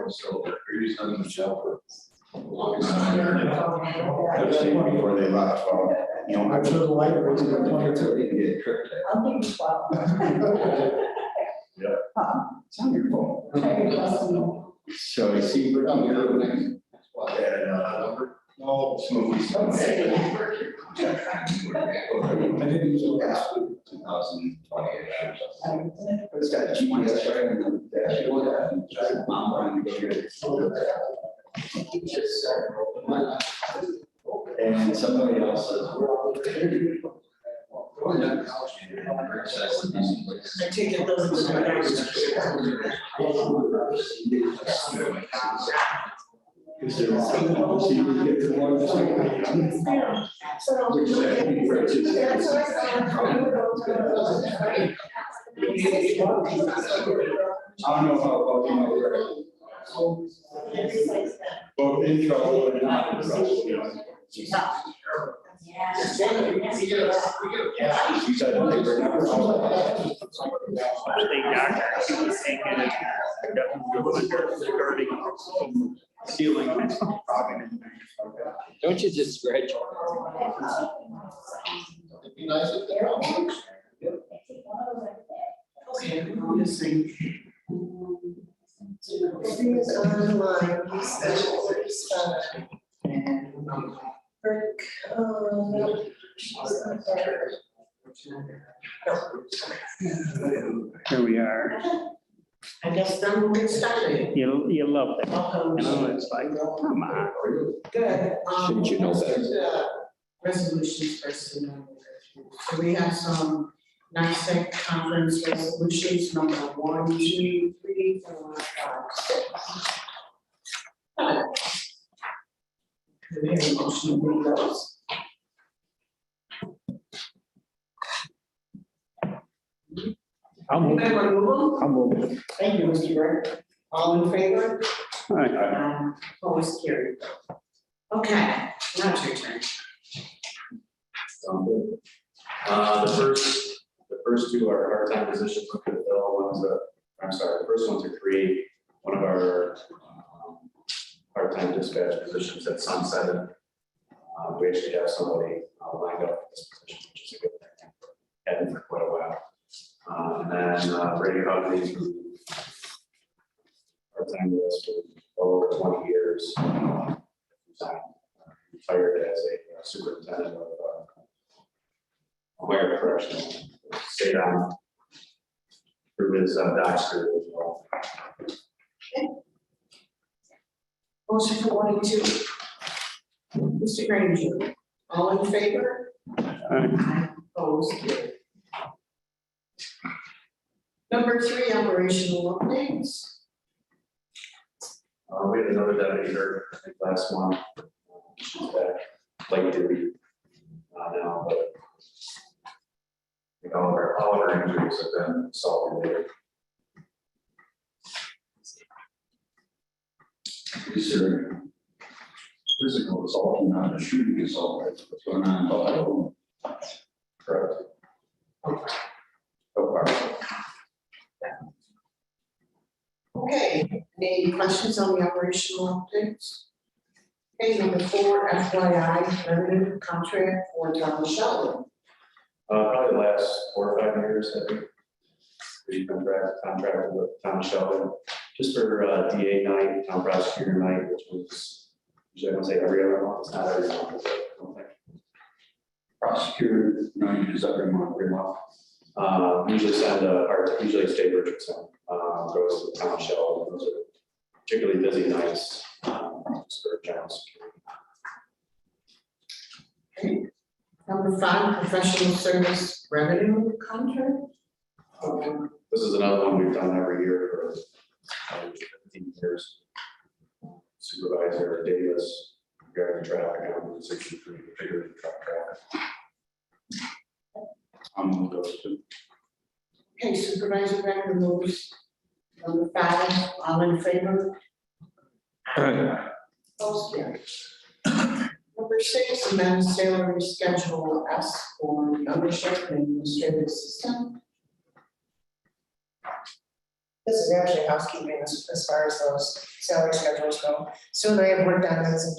So you're using the shelter. I've seen before they left, you know, I chose the light rates in 22. They get tripped. I'll give you 12. Yeah. It's on your phone. Okay. So I see we're on the other thing. And, no, smooth. I didn't use it last week, 2020. It's got GPS right in the dashboard. I'm trying to get it. And somebody else says, I take it those are I don't know how, both in trouble and not in trouble, you know. You said they were never. Ceiling. Don't you just scratch? It'd be nice if they're on. okay, I'm missing. Everything is online, he's special, he's Rick, she's not there. Here we are. I guess then we'll get started. You love it. Welcome. You know, it's like, come on. Good. Shouldn't you know better? Resolutions first. So we have some NICEAG conference resolutions, number 1, 2, 3, 4, 5, 6. Do we have a motion to read those? I'll move. Anybody want to move them? I'll move. Thank you, Mr. Burke. All in favor? All right. Opposed, carried. Okay, now it's your turn. The first two are part-time positions we could fill. The first one to create one of our part-time dispatch positions at Sunset. We actually have somebody lined up for this position, which is a good thing. Had been for quite a while. And then Ray Hudley, who part-time with us for over 20 years, retired as a superintendent of Wire Correctional. Stayed on through his doctor as well. Motion for 1 and 2. Mr. Granger, all in favor? Aye. Opposed, carried. Number 3, operational updates. We had another deputy here, I think last month. She's back, late duty now, but I think all of our injuries have been solved. Is there physical assault and not a shooting assault? That's what's going on. Correct. So far. Okay, any questions on the operational updates? Okay, number 4, FYI, revenue contract for Thomas Sheldon. Probably the last 4 or 5 years, I think. We contracted with Thomas Sheldon just for DA night, town prosecutor night, which was usually I don't say every other month. It's not every month. Is it? I don't think. Prosecutor, no, is every month. Usually usually State Richardson goes to the town Sheldon. Those are particularly busy nights just for general security. Okay. Number 5, professional service revenue contract. This is another one we've done every year for 15 years. Supervisor Davis, regarding traffic on 63, figure truck traffic. I'm gonna go to. Okay, Supervisor Becker moves. Number 5, all in favor? Opposed, carried. Number 6, amend salary schedule S for membership and administrative assistant. This is actually housekeeping as far as those salary schedules go. Sue and I have worked on this and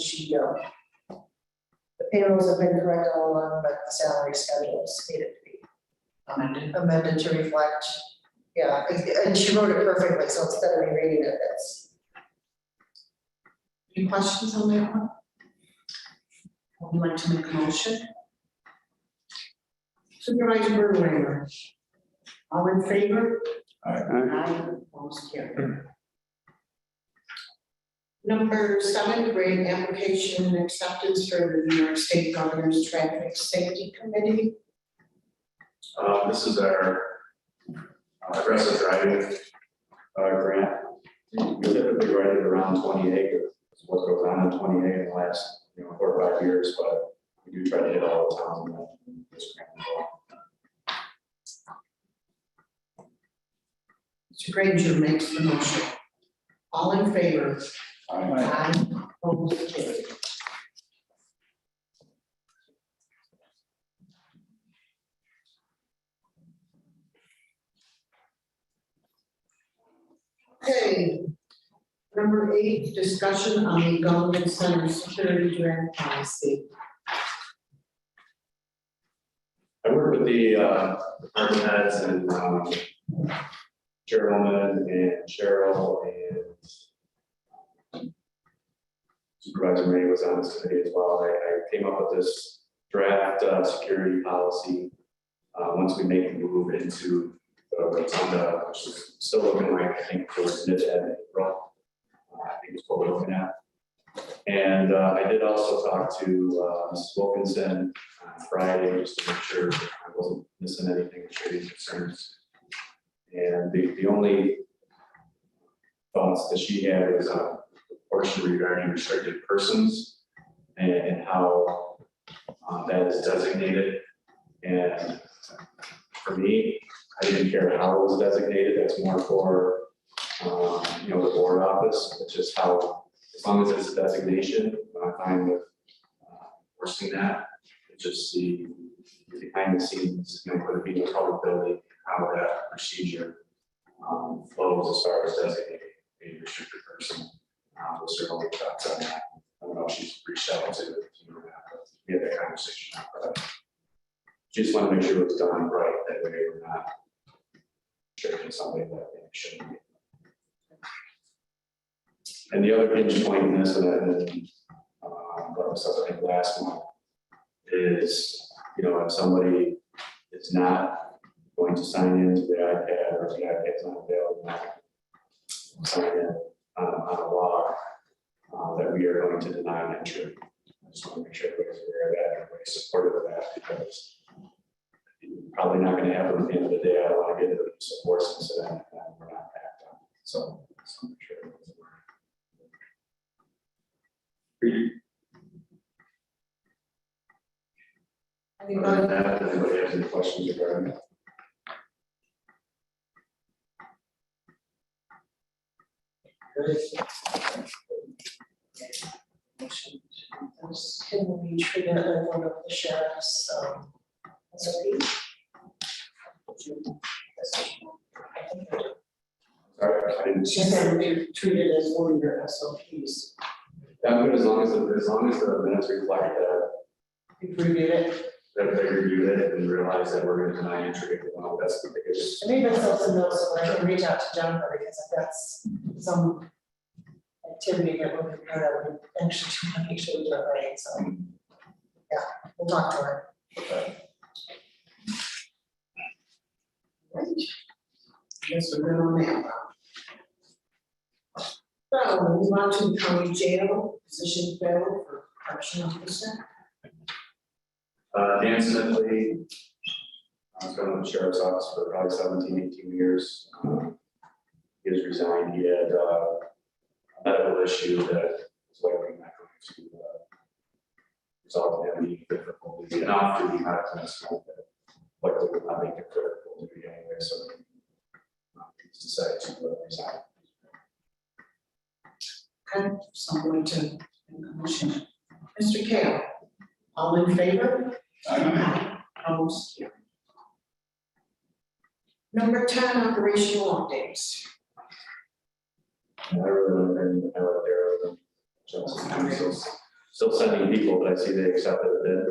the payrolls have been correct all along, but the salary schedules needed to be amended to reflect. Yeah, and she wrote it perfectly, so instead of me reading it, it's. Any questions on that one? Would you like to make a motion? Supervisor Bergwijn. All in favor? Aye. Opposed, carried. Number 7, grade application and acceptance for the New York State Governor's Traffic Safety Committee. This is our aggressive driving grant. We typically write it around 28, is what goes on in 28 in the last 4 or 5 years, but we do try to hit all the towns in this grant as well. Mr. Granger makes the motion. All in favor? Aye. Opposed, carried. Okay. Number 8, discussion on the government center security draft policy. I work with the department heads and Chairwoman and Cheryl and Supervisor May was on this committee as well. I came up with this draft security policy once we make a move into the rotunda, which is still looking like, I think, towards mid-end April. I think is what we're looking at. And I did also talk to Mrs. Wilkinson on Friday just to make sure that I wasn't missing anything that should be concerns. And the only thoughts that she had was a portion regarding restricted persons and how that is designated. And for me, I didn't care how it was designated. That's more for the board office. It's just how, as long as it's a designation, I'm fine with enforcing that. It's just the behind the scenes, could it be no probability how that procedure flows as far as designating a restricted person. Those are all the thoughts on that. I don't know if she's reached out to we had that conversation. But just want to make sure it's done right. That way we're not restricting somebody that they shouldn't be. And the other pinch point in this, and brought this up I think last month, is if somebody is not going to sign into the iPad or if the iPad's not available, not sign in on a log, that we are going to deny entry. I just want to make sure everybody's aware of that, everybody's supportive of that, because probably not going to happen at the end of the day. I don't want to get into a support incident and we're not backed up. So just want to make sure everybody's aware. Other than that, if anybody has any questions regarding that? Can we treat it like one of the sheriff's SOPs? Sorry, I didn't. She said we treat it as one of your SOPs. I'm good as long as the minutes reflect that. You reviewed it. That they reviewed it and realized that we're going to deny entry. That's the biggest. And even so, some notes so I can reach out to Jennifer because I've got some activity that we're part of. We actually want to make sure we do it right. So yeah, we'll talk to her. Right. Yes, we're good on that. So we'll move on to the county jail position fill for correctional officer. Dan Smithly, I was going to the sheriff's office for probably 17, 18 years. He has resigned. He had a medical issue that was likely not going to result in any difficulties. And after the medical incident, that likely would not make it critical to be anyway. So he decided to resign. Okay, so I'm going to make a motion. Mr. Kale, all in favor? Aye. Opposed? Number 10, operational updates. And I really don't have anything I like there other than Johnson County, still sending people, but I see they accepted a bid.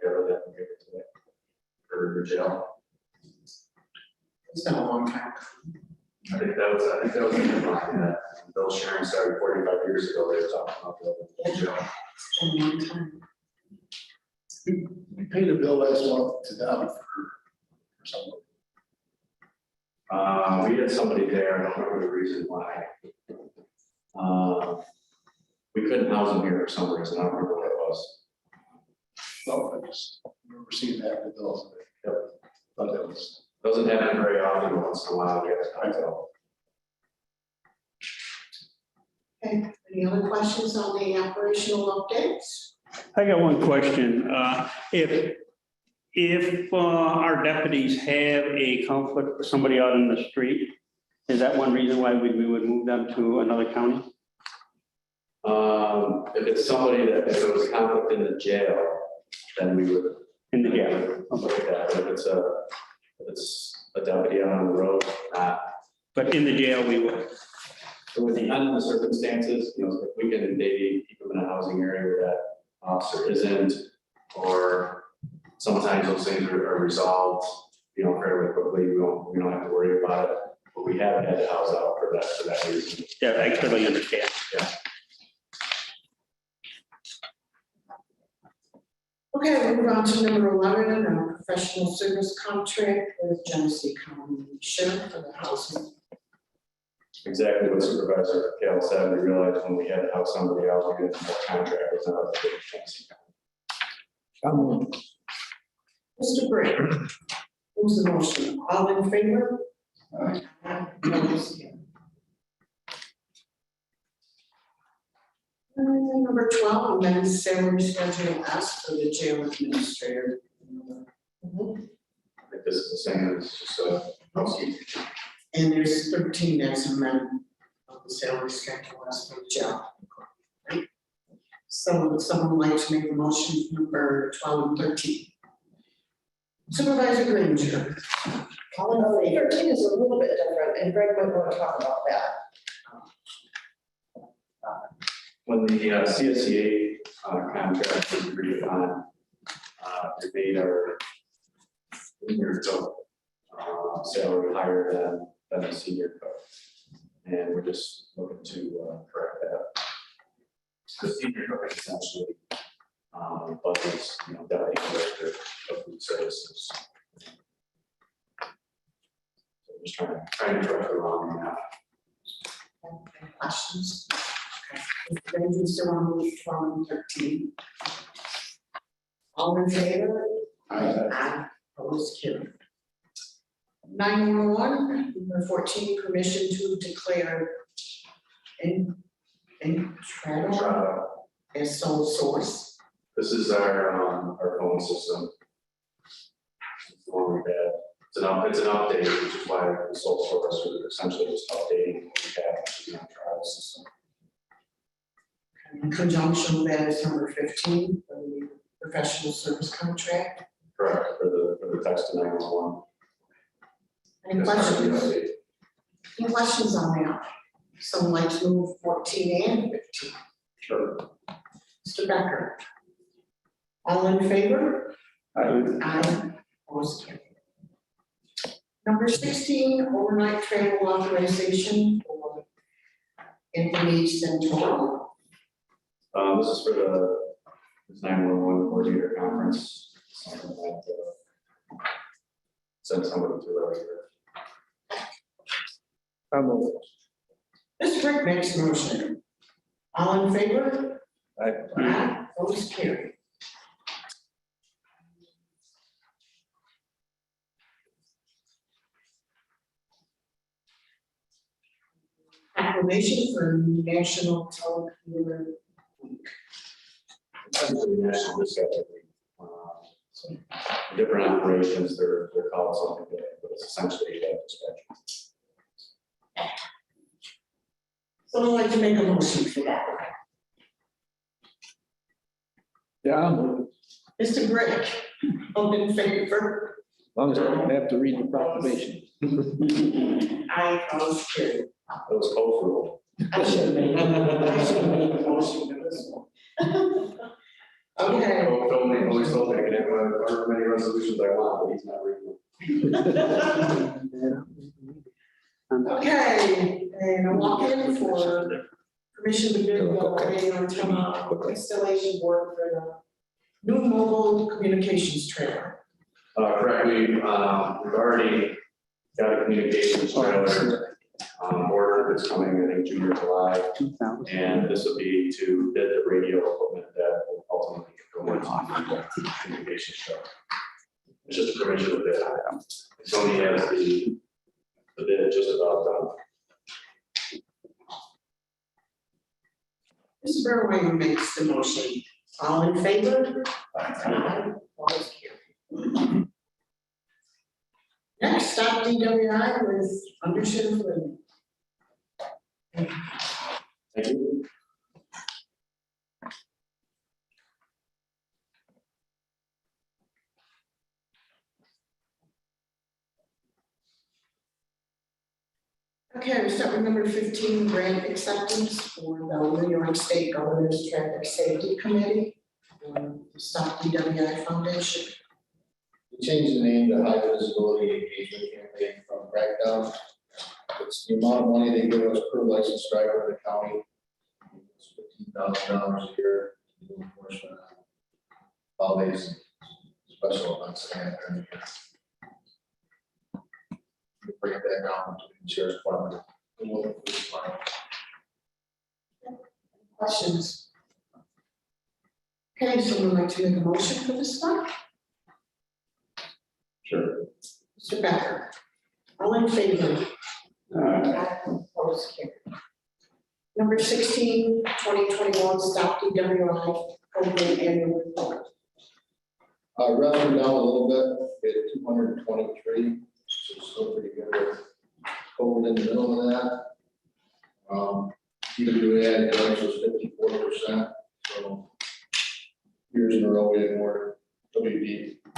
Go ahead and give it to them for jail. It's been a long time. I think that was in the line that Bill Sharon started 45 years ago. They were talking about the jail. It's been a long time. We paid a bill last month to them for something. We had somebody there, I don't remember the reason why. We couldn't house them here for some reason, I don't remember what it was. No, I just remember seeing that in the bills. Yep. Thought that was. Doesn't happen very often, but once in a while, we get a title. Okay, any other questions on the operational updates? I got one question. If our deputies have a conflict with somebody out in the street, is that one reason why we would move them to another county? If it's somebody that, if it was a conflict in the jail, then we would. In the jail? Look at that, but if it's a deputy out on the road, But in the jail, we would. it would depend on the circumstances, you know, if we can maybe keep them in a housing area where that officer isn't, or sometimes those things are resolved, you know, fairly quickly, we don't have to worry about it, but we haven't had to house out for that reason. Yeah, I totally understand. Okay, we'll move on to number 11, a professional service contract with Genesee County Sheriff for the housing. Exactly what Supervisor Kale said, we realized when we had to have somebody else, we didn't have a contract, was not a big chance. Mr. Brick, who's the motion? All in favor? Aye. Opposed? Carried. Number 12, amend salary schedule S for the jail administrator. I think this is the same, it's just a housekeeping. And there's 13 that's amendment of the salary schedule S for the jail. Right? So would someone like to make a motion for number 12 and 13? Supervisor Granger. All in favor? 13 is a little bit different, and Greg might want to talk about that. When the CSEA contract was agreed upon, it made our senior cook salary higher than the senior cook. And we're just looking to correct that. The senior cook is essentially budgets, you know, deputy director of food services. So just trying to correct the wrong on that. Any questions? Okay. Mr. Granger, still on move 12 and 13. All in favor? Aye. Opposed? Carried. 911, number 14, permission to declare Untitled as sole source. This is our phone system. It's the one we've had. It's an update, which is why the sole source is essentially just updating what we have, which is our trial system. In conjunction with that is number 15, for the professional service contract. Correct, for the text to 911. Any That's part of the questions? update. Any questions on that? Someone like to move 14 and 15? Sure. Mr. Becker? All in favor? Aye. Aye. Opposed? Carried. Number 16, overnight travel authorization for Anthony Santoro. This is for the 911 coordinator conference. Something that sent somebody to earlier. Mr. Brick makes a motion. All in favor? Aye. Opposed? Carried. Acclamation for National Telecommuter Week. Essentially, national dispatch. Different operations, they're called something different, but it's essentially a dispatch. Someone like to make a motion for that? Yeah, as Mr. Brick, all in favor? long as I don't have to read the proclamation. Aye. Opposed? Carried. That was cultural. I should have made the motion for this one. Okay. Don't make Louis Hope, I can have however many resolutions I want, but he's not reading them. Okay, and I walk in for permission to bid the installation work for the new mobile communications trailer. Correct, we've already got a communications trailer, order that's coming, I think, June or July. 2,000. And this would be to bid the radio equipment that will ultimately go in the communications trailer. It's just a permission to bid. Sony has the bid just about done. Mr. Burway makes the motion. All in favor? Aye. Opposed, carried. Next, stop DWI with Undersheriff Lynn. Thank you. Okay, we start with number 15, grant acceptance for the New York State Governor's Traffic Safety Committee. Stop DWI Foundation. We changed the name to High Visibility Engagement Campaign from Crackdown. It's the amount of money they give us per licensed driver in the county. It's $15,000 a year to do enforcement on holidays, and special events that happen during the year. We bring it back down to the sheriff's department. And we'll look for this money. Questions? Okay, someone like to make a motion for this one? Sure. Mr. Becker. All in favor? Aye. Opposed, carried. Number 16, 2021 stop DWI program annual report. Revenue down a little bit, we had 223, so still pretty good with COVID in the middle of that. TWA drugs was 54%, so years in a row we had more WA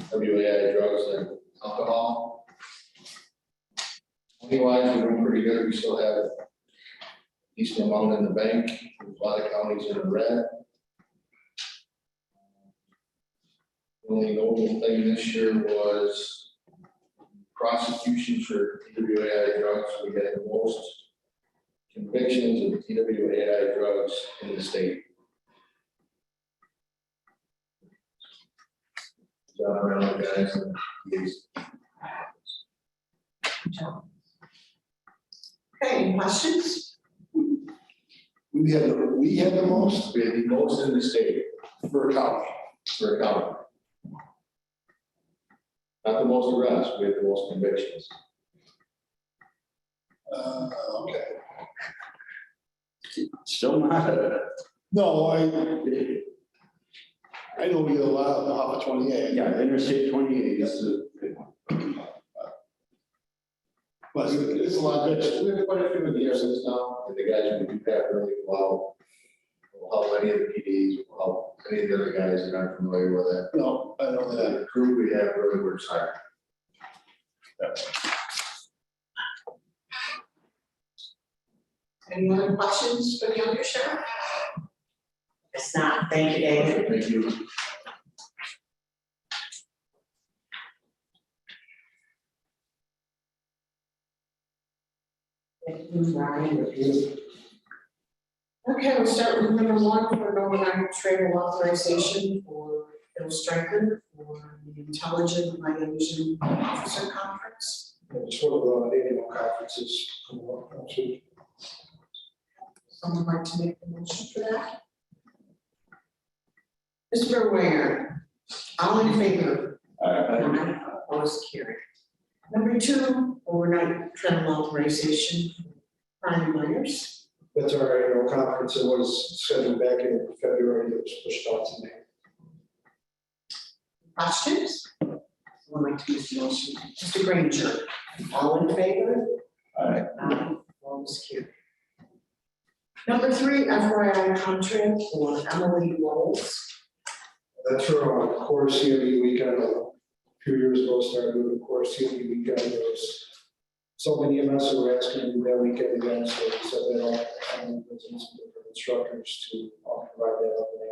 drugs than alcohol. Money-wise, we're doing pretty good, we still have a decent amount in the bank, a lot of counties in the red. The only notable thing this year was prosecutions for TWAI drugs. We had the most convictions of TWAI drugs in the state. John around the guys and these. Okay, any questions? We had the most in the state for a county. Not the most arrests, we had the most convictions. Okay. Still not. No, I know we get a lot of off of 28. Yeah, Interstate 28 is a good one. But it's a lot of, we have quite a few of the years now, and the guys we do have really well. Will help any of the PDs, will help any of the other guys that aren't familiar with it. No, I know that. The crew we have really works hard. Any other questions for the undersheriff? It's not, thank you, David. Thank you. Thank you, Brian. Okay, we'll start with number 1 for overnight training authorization for Bill Stryker for the Intelligent Night Vision Officer Conference. It's one of the annual conferences coming up next week. Someone like to make the motion for that? Mr. Ware, all in favor? Aye. Opposed, carried. Number 2, overnight travel authorization for Brian Myers. That's our annual conference. It was scheduled back in February. It was pushed out to May. Questions? Someone like to make the motion? Mr. Granger, all in favor? Aye. Opposed, carried. Number 3, FYI contract for Emily Rolls. That's for our core CME weekend. A few years ago, started doing the core CME weekend. There was So many of us were asking to do that weekend again, so we set that up, and with some different instructors to provide that up in the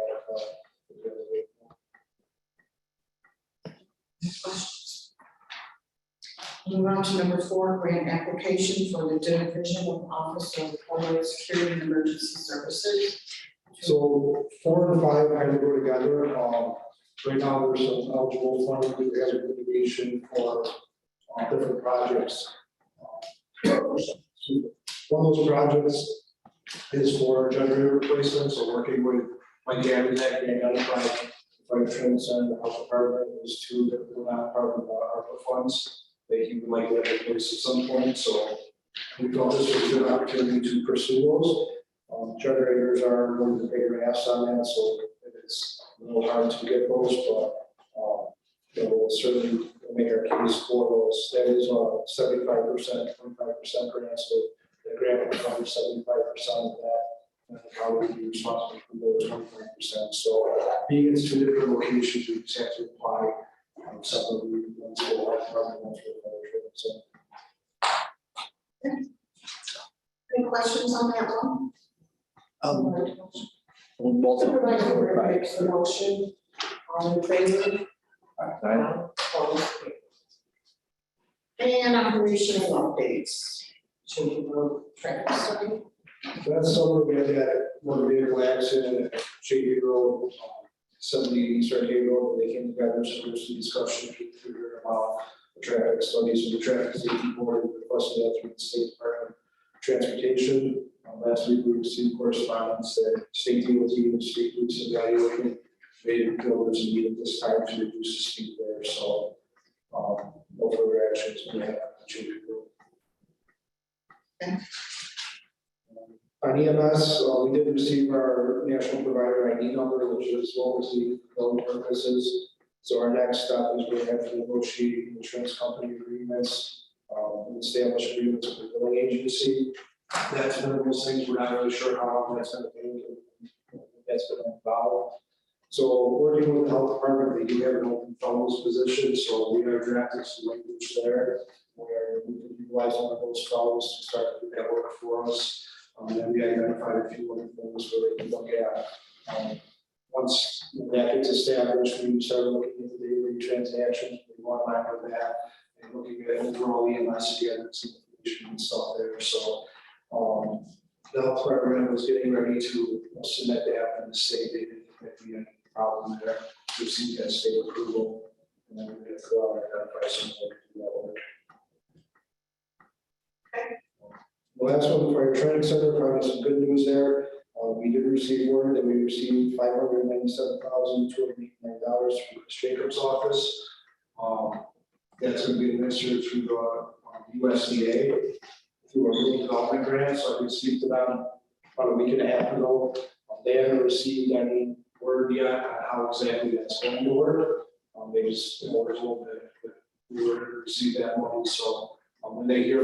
attic. Questions? Move on to number 4, grant application for the Division of Office of Homeland Security and Emergency Services. So 4 and 5 kind of go together. Right now, there's some eligible funding through hazard mitigation for different projects. One of those projects is for generator replacement, so working with my dad and that, we identified the fire training center, the health department, those 2 that were not part of the ARPA funds that he would like to have replaced at some point, so we thought this was a good opportunity to pursue those. Generators are one of the bigger asks on that, so it's a little hard to get those, but we'll certainly make our case for those. That is 75%, 25% grant, so the grant will cover 75% of that. And how we be responsible for those 25%. So being it's 2 different locations, we just have to apply separately. One to the health department, one to the fire training center. Any questions on that one? Multiple. Supervisor makes the motion. All in favor? Opposed? And operational updates. Should we go traffic study? That's somewhere we had that motor vehicle accident at Shady Road, 70 Eastern Hay Road, they came together, so there's some discussion through here about the traffic studies, so the traffic safety board requested that through the State Department of Transportation. Last week we received correspondence that State DOT and State Police evaluating made feel there's a need at this time to reduce the speed there, so no further actions we have on Shady Road. On EMS, we did receive our national provider ID number, which is what was the billing purposes. So our next step is we have to negotiate insurance company agreements, and establish agreements with the billing agency. That's one of those things we're not really sure how long that's going to take. That's been involved. So working with the health department, they do have an open fellows position, so we are drafting some language there where we can utilize one of those fellows to start to do that work for us. And then we identified a few other things where we can look at. Once that gets established, we start looking at the daily transactions, we want to monitor that, and looking at overall EMS again, some information and stuff there. So the health department was getting ready to submit that in the state. They didn't think there'd be any problem there. We received that state approval, and then we're going to go out and identify some of that work. The last one, the fire training center, probably some good news there. We did receive word that we received $597,289 from Chris Jacobs' office. That's going to be administered through the USDA through a rural development grant. So I received them about a week and a half ago. They haven't received any word yet on how exactly that's going to work. They just were told that we were going to receive that money. So when they hear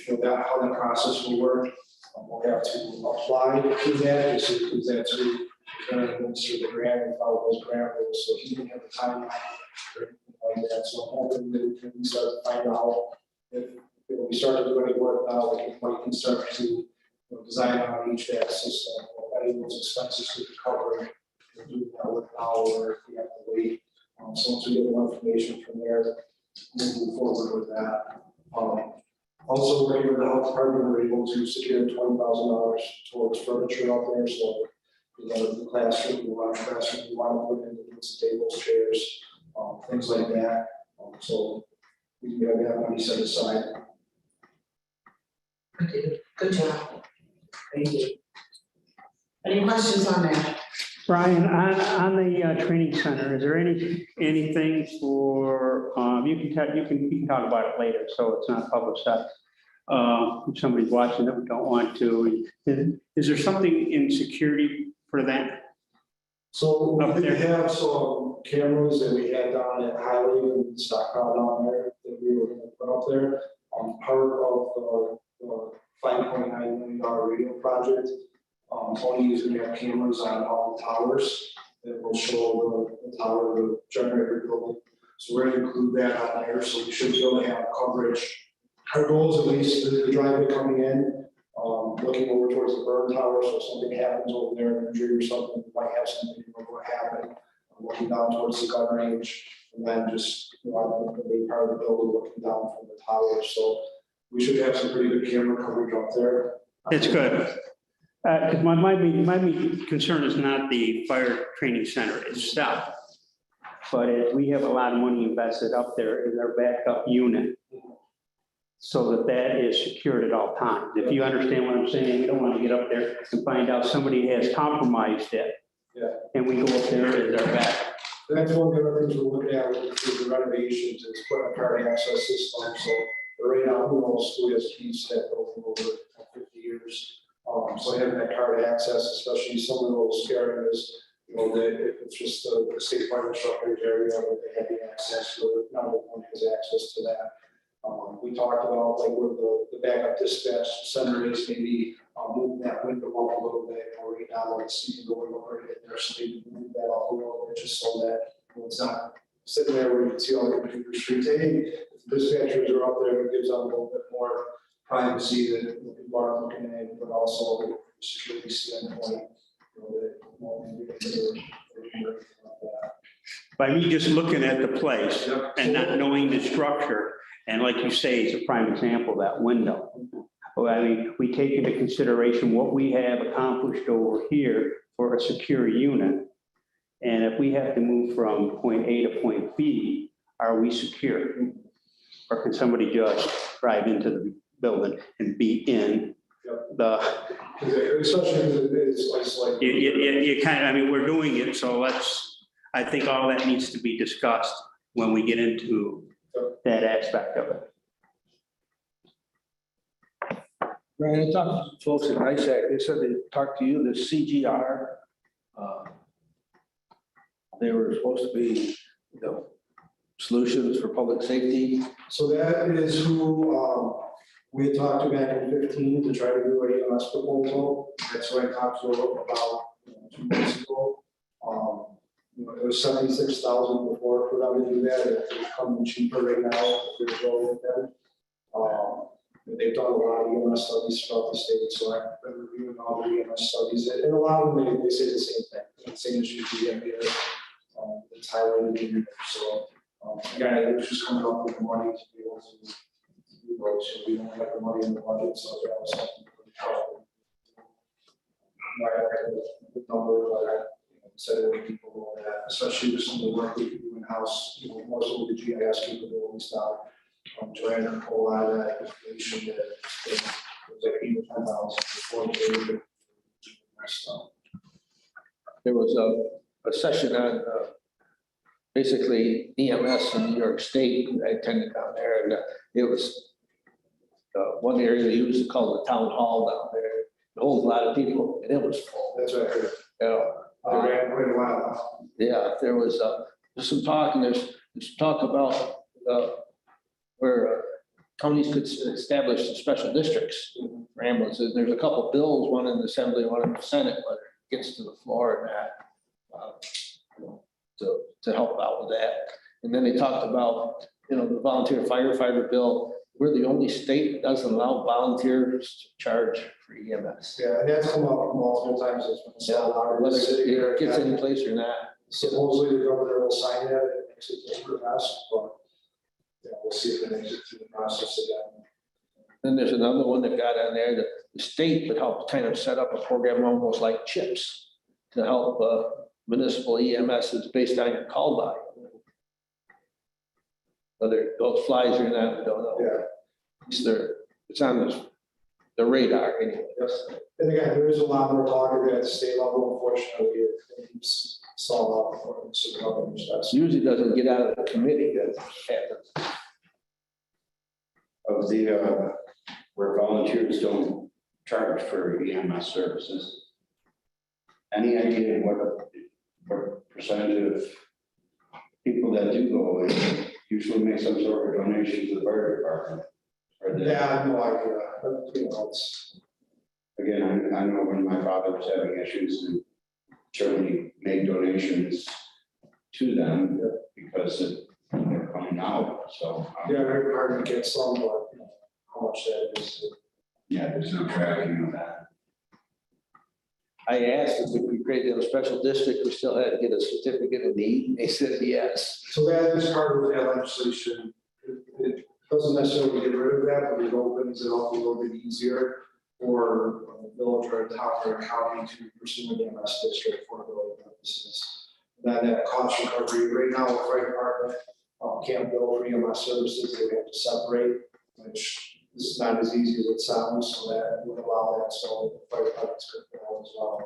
about how the process will work, we'll have to apply to that, just because that's who is going to administer the grant and follow those grant rules. So he didn't have a timeline or anything like that. So I'm hoping that we can start to find out if we start to do any work now, we can start to design out each HVAC system, or any of those expenses we can cover. Do that work now, or if we have to wait. So once we get more information from there, we'll move forward with that. Also working with the health department, we're able to secure $20,000 towards furniture out there. So the classroom, the large classroom, we want to put in some tables, chairs, things like that. So we do have that money set aside. Good job. Thank you. Any questions on that? Brian, on the training center, is there anything for, you can talk about it later, so it's not public stuff. If somebody's watching that we don't want to, is there something in security for that? So Up we did there. have some cameras that we had down at Highway and stockpile down there that we were going to put up there. Part of the $5.9 million radio project. Tony is going to have cameras on all the towers that will show the tower, the generator building. So we're going to include that on there, so we should be able to have coverage Our goal is at least the driveway coming in, looking over towards the burn tower, so if something happens over there, an injury or something, we might have something to know what happened. Looking down towards the gun range, and then just, the main part of the building, looking down from the tower, so we should have some pretty good camera coverage up there. It's good. Because my main concern is not the fire training center itself, but we have a lot of money invested up there in their backup unit, so that is secured at all times. If you understand what I'm saying, we don't want to get up there and find out somebody has compromised it. Yeah. And we go up there as our back. That's one of the other things we're looking at with the renovations, is putting a card access system, so right now, who knows, who has keys that open over 50 years. So having that card access, especially some of those areas, that if it's just the state fire instructors area, where they have the access, so not everyone has access to that. We talked about like where the backup dispatch center is, maybe moving that window up a little bit, or right now, like seeing going over it there, so maybe move that up a little bit, just so that it's not sitting there where you can see all the computer screens. Hey, if the dispatchers are up there, it gives them a little bit more privacy that people aren't looking at, but also from a security standpoint, By me just looking at the place Yep. and not knowing the structure, and like you say, it's a prime example, that window. Well, I mean, we take into consideration what we have accomplished over here for a secure unit. And if we have to move from point A to point B, are we secure? Or can somebody just drive into the building and be in the, Especially if it's like. you kind of, I mean, we're doing it, so I think all that needs to be discussed when we get into that aspect of it. Brian, I talked to folks at NISAC, they said they talked to you, the CGR. They were supposed to be, solutions for public safety. So that is who we had talked to back in 15 to try to do a EMS proposal. That's what I talked to her about 2 months ago. It was 76,000 before for them to do that. It's coming cheaper right now if they're going with them. They've done a lot of EMS studies throughout the state, so I've been reviewing all the EMS studies, and a lot of them, they say the same thing, the same issues we have here. It's highlighted in there, so, again, it was just coming up with the money to be able to do those, so we don't have the money in the budget, so that was something. The number, but I said it would be below that, especially with some of the work we can do in-house, more so with the GIS capabilities now. Trying to pull out of that information that it was like 8 or 10,000 before they were. There was a session on basically EMS in New York State. I attended down there, and it was one area they used to call the town hall down there. It holds a lot of people, and it was full. That's what I heard. Yeah. I ran quite a while. Yeah, there was there's some talk, and there's talk about where counties could establish some special districts for ambulances. There's a couple bills, one in the Assembly, one in the Senate, whether it gets to the floor and that, to help out with that. And then they talked about, the volunteer firefighter bill. We're the only state that doesn't allow volunteers to charge for EMS. Yeah, and that's come up multiple times. It's been Whether it gets any place or not. Supposedly the governor will sign that and makes it through us, but we'll see if it makes it through the process again. Then there's another one that got on there that the state would help kind of set up a program almost like CHIPS to help municipal EMSs based on your call volume. Whether those flies or not, we don't know. Yeah. It's on the radar anyway. Yes. And again, there is a lot more talk at the state level, unfortunately, it keeps stalled out for certain governors. That's Usually doesn't get out of the committee, that happens. Of the, where volunteers don't charge for EMS services. Any idea what percentage of people that do go in usually make some sort of donation to the fire department? Or they- I have no idea, but, it's. Again, I know when my father was having issues, and certainly made donations to them because they're coming out, so. Yeah, very hard to get some, but, much that is. Yeah, there's no tracking of that. I asked if we created a special district, we still had to get a certificate of need. They said yes. So that is part of that legislation. It doesn't necessarily get rid of that, but it opens it up a little bit easier for the village or town or county to pursue an EMS district for billing purposes. Then that cost recovery, right now, the fire department can't bill for EMS services, they have to separate, which is not as easy as it sounds, so that would allow that, so the fire department's good for that as well.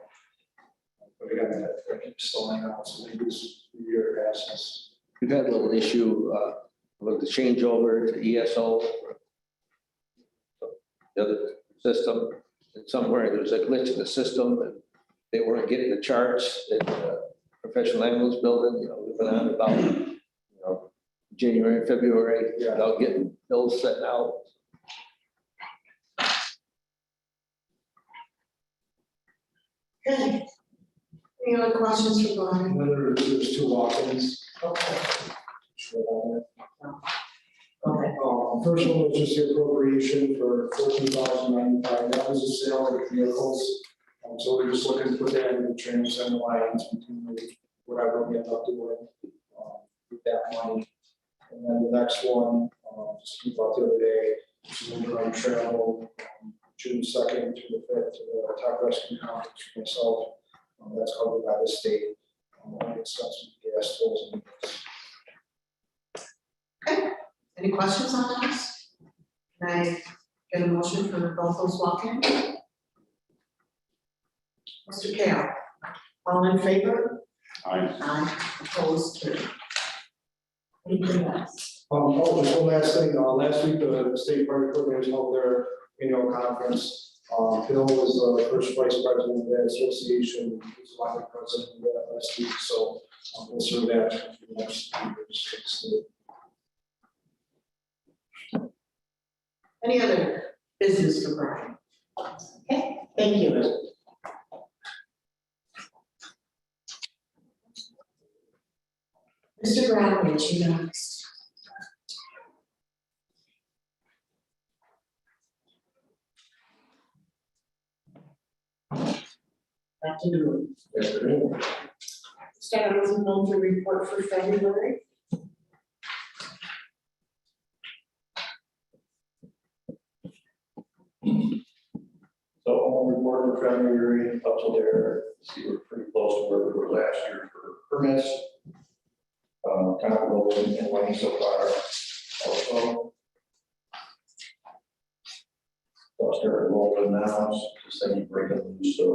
But again, that keeps slowing out, so maybe this year passes. We've had a little issue with the changeover to ESO. The other system, and somewhere there was a glitch in the system and they weren't getting the charts in the professional ambulance building, we've been on about, January, February, without getting bills sent out. Okay. Any other questions for Brian? And then there's two walk-ins. Okay. First one was just the appropriation for $14,095. That was a sale of vehicles. So we're just looking to put that in the transit lines between whatever we end up doing with that money. And then the next one, just keep out the other day, which is on travel, June 2nd to the 5th to the Tech Rescue Conference for myself. That's covered by the state. It's got some gas tolls and Any questions on this? Can I get a motion for both those walk-ins? Mr. Kale, all in favor? Aye. Opposed, carried. Anything else? just one last thing, last week, the state fire programs held their annual conference. Bill was the first vice president of that association, he was the president of that last week, so we'll serve that for the next 2 years. Any other business for Brian? Okay, thank you. Mr. Brown, you next. Afternoon. Status of monthly report for February. So on report for February up to there, see we're pretty close to where we were last year for permits. Kind of rolling and winning so far also. So started rolling now, just then you break it loose, so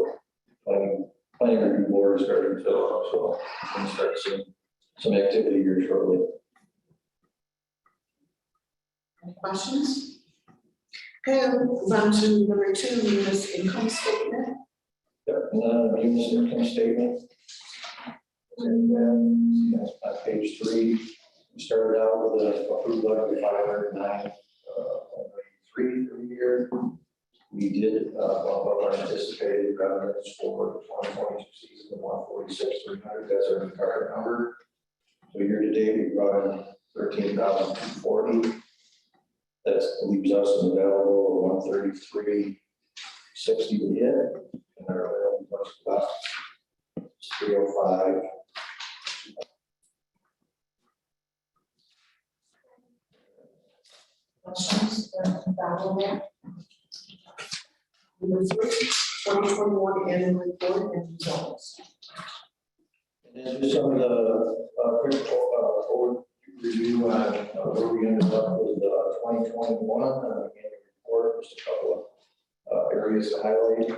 planning review board is starting to fill up, so we can start seeing some activity here shortly. Any questions? Okay, we'll move on to number 2, Munis income statement. Yep, and then the munis income statement. And then, on page 3, we started out with a approved levy of 509.93 for the year. We did bump up our anticipated revenues for the 2022 season to 146,300. That's our target number. So year to date, we brought in 13,240. That leaves us an available of 133.60 to hit, and our available was left 305. Questions for Valerie? Number 3, 2021 annual report and results. And just some of the quick overview on where we ended up with 2021 annual report, just a couple of areas to highlight.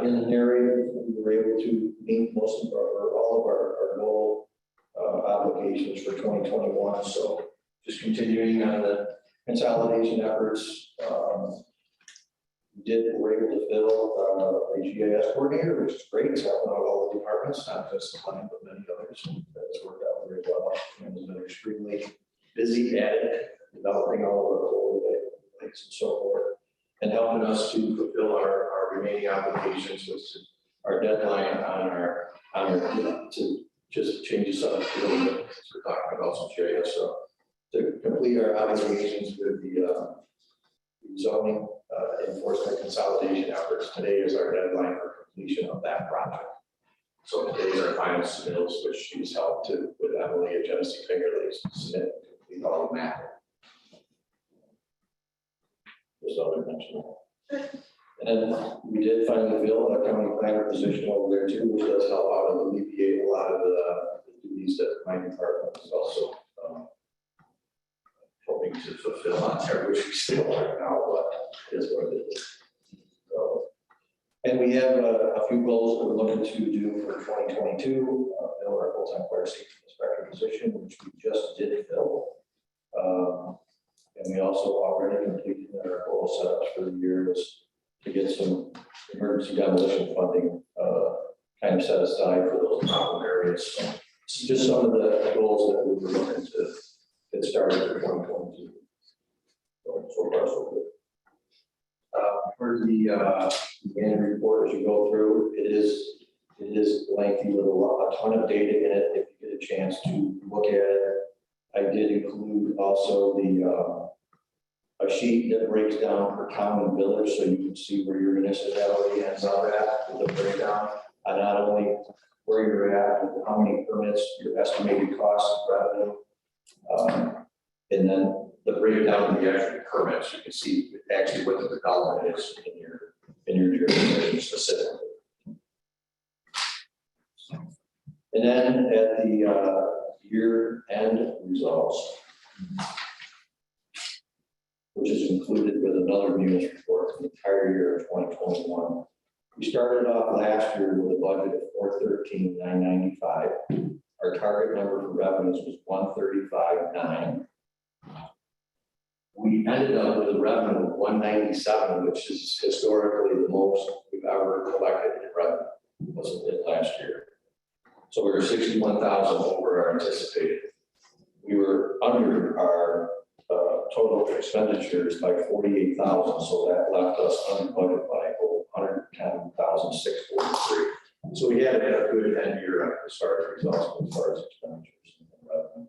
In an area, we were able to meet most of all of our goal obligations for 2021. So just continuing on the consolidation efforts. We were able to fill a GIS coordinator, which is great. It's helping out all the departments, not just the line, but many others. And that's worked out very well. And has been extremely busy at it, developing all of our goals and so forth, and helping us to fulfill our remaining obligations, which is our deadline on our to just change this up a little bit. We're talking about some GIS, so to complete our obligations with the zoning enforcement consolidation efforts. Today is our deadline for completion of that project. So today is our final submittals, which she's helped to with Emily at Genesee Finger Lakes to submit and complete all the mapping. Just other mention. And we did finally fill a county planner position over there too, which does help out and alleviate a lot of the duties that my department is also hoping to fulfill on there, which we still are now, but it is what it is. So, and we have a few goals that we're looking to do for 2022. Fill our full-time fire safety inspector position, which we just did fill. And we also already completed our goal setups for the year was to get some emergency demolition funding kind of set aside for those problem areas. So it's just some of the goals that we were looking to get started for 2022. So far, so good. For the annual report, as you go through, it is lengthy with a ton of data in it. If you get a chance to look at it, I did include also a sheet that breaks down per town and village, so you can see where your municipality ends up at with the breakdown, and not only where you're at, with how many permits, your estimated cost of revenue, and then the breakdown of the actual permits. You can see actually what the development is in your jurisdiction specifically. And then at the year-end results, which is included with another munis report for the entire year of 2021. We started off last year with a budget of $413,995. Our target number for revenues was $135,900. We ended up with a revenue of $197,000, which is historically the most we've ever collected in revenue. Wasn't it last year? So we were $61,000 over our anticipated. We were under our total expenditures by $48,000, so that left us under budget by $110,643. So we had a good end year as far as results, as far as expenditures and revenue.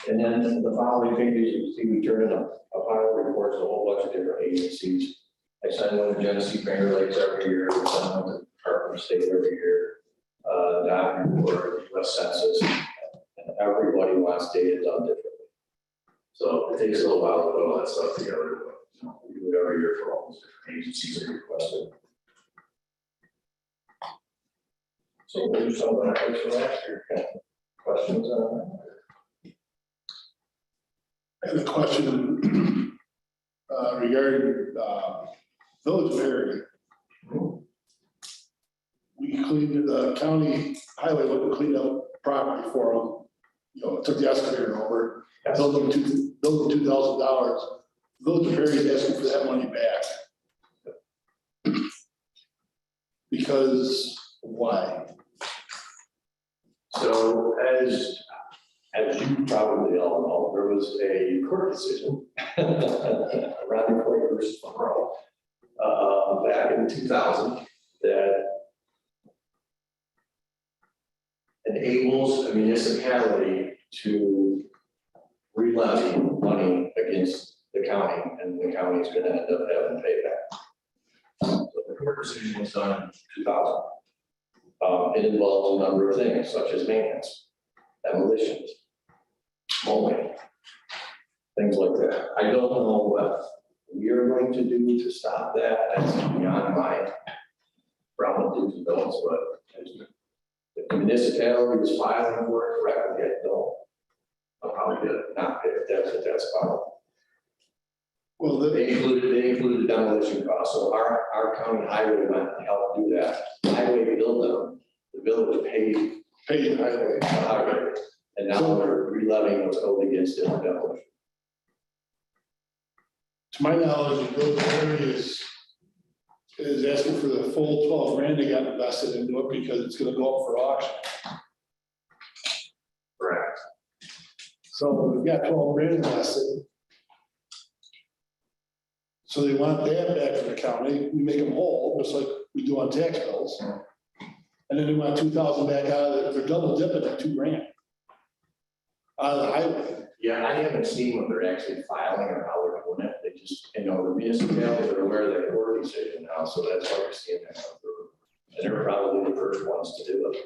And then the following pages, you see we turned in a pile of reports to a whole bunch of different agencies. I send one to Genesee Finger Lakes every year, we send one to the Department of State every year. That report, US Census, and everybody wants data done differently. So it takes a little while to put all that stuff together, but we do it every year for all those different agencies that request it. So there's some of that for last year. Questions on that? I have a question regarding Village of Perry. We cleaned the county highway, went and cleaned up property for them. You know, took the excavator over, billed them $2,000. Village of Perry is asking for that money back. Because why? So as you probably all know, there was a court decision around Court versus Monroe back in 2000 that enables a municipality to re-levy money against the county, and the county is going to end up having to pay back. So the court decision was done in 2000. It involves a number of things, such as maintenance, demolitions, mowing, things like that. I don't know what we are going to do to stop that. That's beyond my realm of do's and don'ts, but if the municipality is filing for it correctly, I don't. I'll probably not pay it. That's fine. Well, They included the demolition cost. So our county highway went and helped do that. The highway billed them. The village paid paid highway. the highway, and now they're re-levying what's owed against it on demolition. To my knowledge, the Village of Perry is asking for the full 12 grand they got invested into it because it's going to go up for auction. Correct. So we've got 12 grand invested. So they want that back from the county. We make them whole, just like we do on tax bills. And then they want 2,000 back out of it. They're double dipping at $2 grand. on the highway. Yeah, I haven't seen what they're actually filing or how they're doing it. They just, the municipalities are aware of that court decision now, so that's why you're seeing that come through. And they're probably the first ones to do it.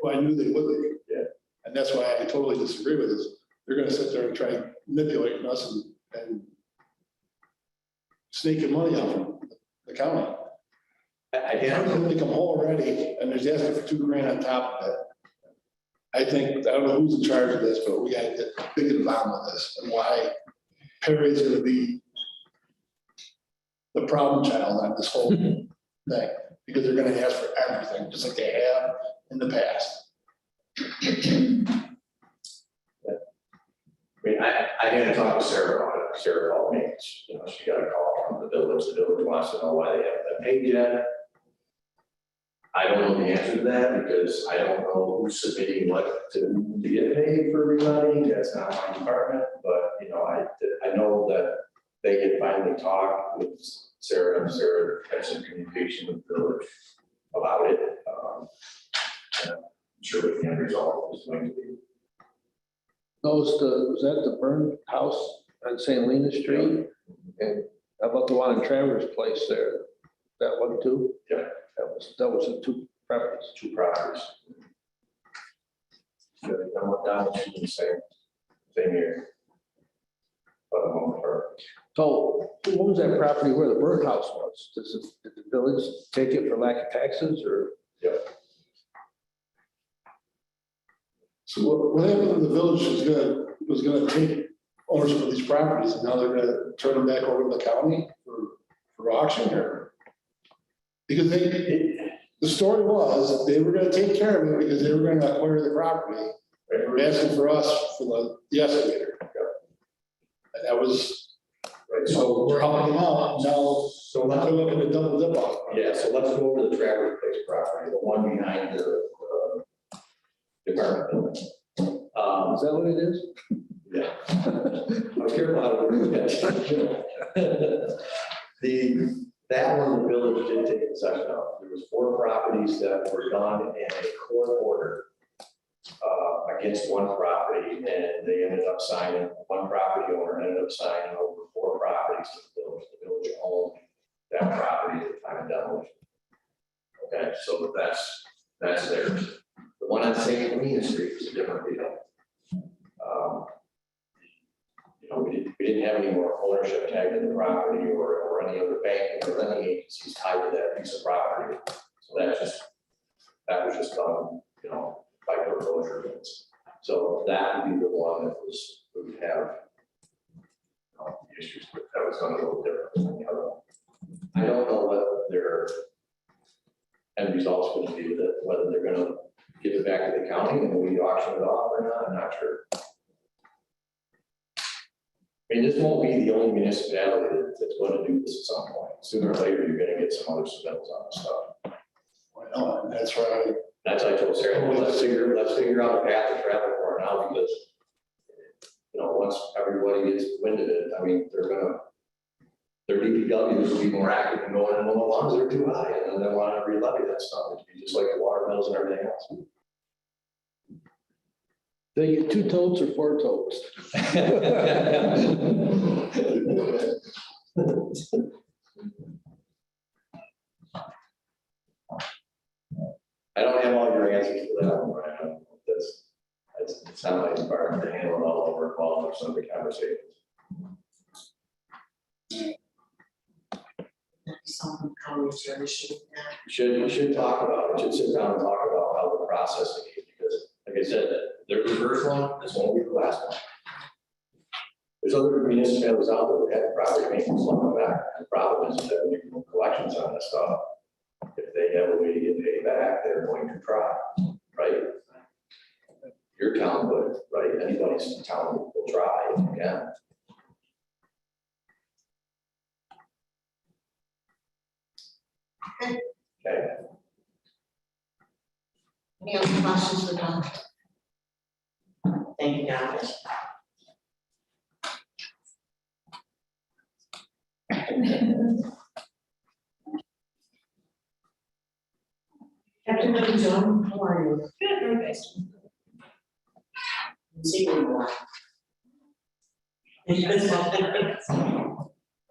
Well, I knew they would be. Yeah. And that's why I totally disagree with this. They're gonna sit there and try and manipulate us and sneaking money out from the county. I They come home already, and there's asking for $2,000 on top of it. I don't know who's in charge of this, but we gotta get big involved with this, and why Perry's gonna be the problem child on this whole thing, because they're gonna ask for everything, just like they have in the past. I mean, I had to talk to Sarah about it. Sarah called me, she got a call from the village wants to know why they haven't been paid yet. I don't know the answer to that because I don't know who's submitting what to get paid for everybody. That's not my department, but I know that they had finally talked with Sarah and Sarah had some communication with the village about it. And I'm sure what the end result is going to be. Was that the burned house on St. Lena Street? And how about the one in Travers Place there? That one too? Yeah. That was the two properties. Two properties. Yeah, they come down the same here. But I'm home for. So what was that property where the burnt house was? Did the village take it for lack of taxes or? Yeah. So what happened to the village was gonna take ownership of these properties, and now they're gonna turn them back over to the county for auction, or? Because the story was, they were gonna take care of it because they were gonna acquire the property. They were asking for us for the excavator. And that was, Right, so we're helping them out, now, so now they're looking to double dip off. yeah, so let's go over the Travers Place property, the one behind the department building. Is that what it is? Yeah. I was careful how to word that. That one, the village did take possession of. There was 4 properties that were done in a court order against one property, and they ended up signing, one property owner ended up signing over 4 properties to the village. The village owned that property at the time of demolition. Okay, so that's theirs. The one on St. Lena Street is a different deal. We didn't have any more ownership tag in the property or any other bank or lending agencies tied to that piece of property. So that was just done, by foreclosure bids. So that would be the one that would have issues with. That was done a little different than the other one. I don't know what their end result's going to be with it, whether they're going to give it back to the county and we auction it off or not. I'm not sure. I mean, this won't be the only municipality that's going to do this at some point. Sooner or later, you're going to get some other submittals on this stuff. I know, and that's why That's why I told Sarah, well, let's figure out a path to travel for it now because, once everybody gets wind of it, I mean, their DPWs will be more active in going, well, the lawns are too high, and then they want to re-levy that stuff. It'd be just like the water bills and everything else. They get 2 totes or 4 totes? I don't have all your answers for that one, Brian. It's not my department to handle it all over call for some of the conversations. Some colleagues are issuing that. You should talk about it, you should sit down and talk about how the process is, because like I said, there's the first one, this won't be the last one. There's other municipalities out there that have property maintenance on back. The problem is that when you do collections on this stuff, if they have a way to get paid back, they're going to try, right? Your town would, right? Anybody's town will try if you can. Okay. Any other questions for Don? Thank you, guys. Captain John, how are you? Good, very nice. See you in a while.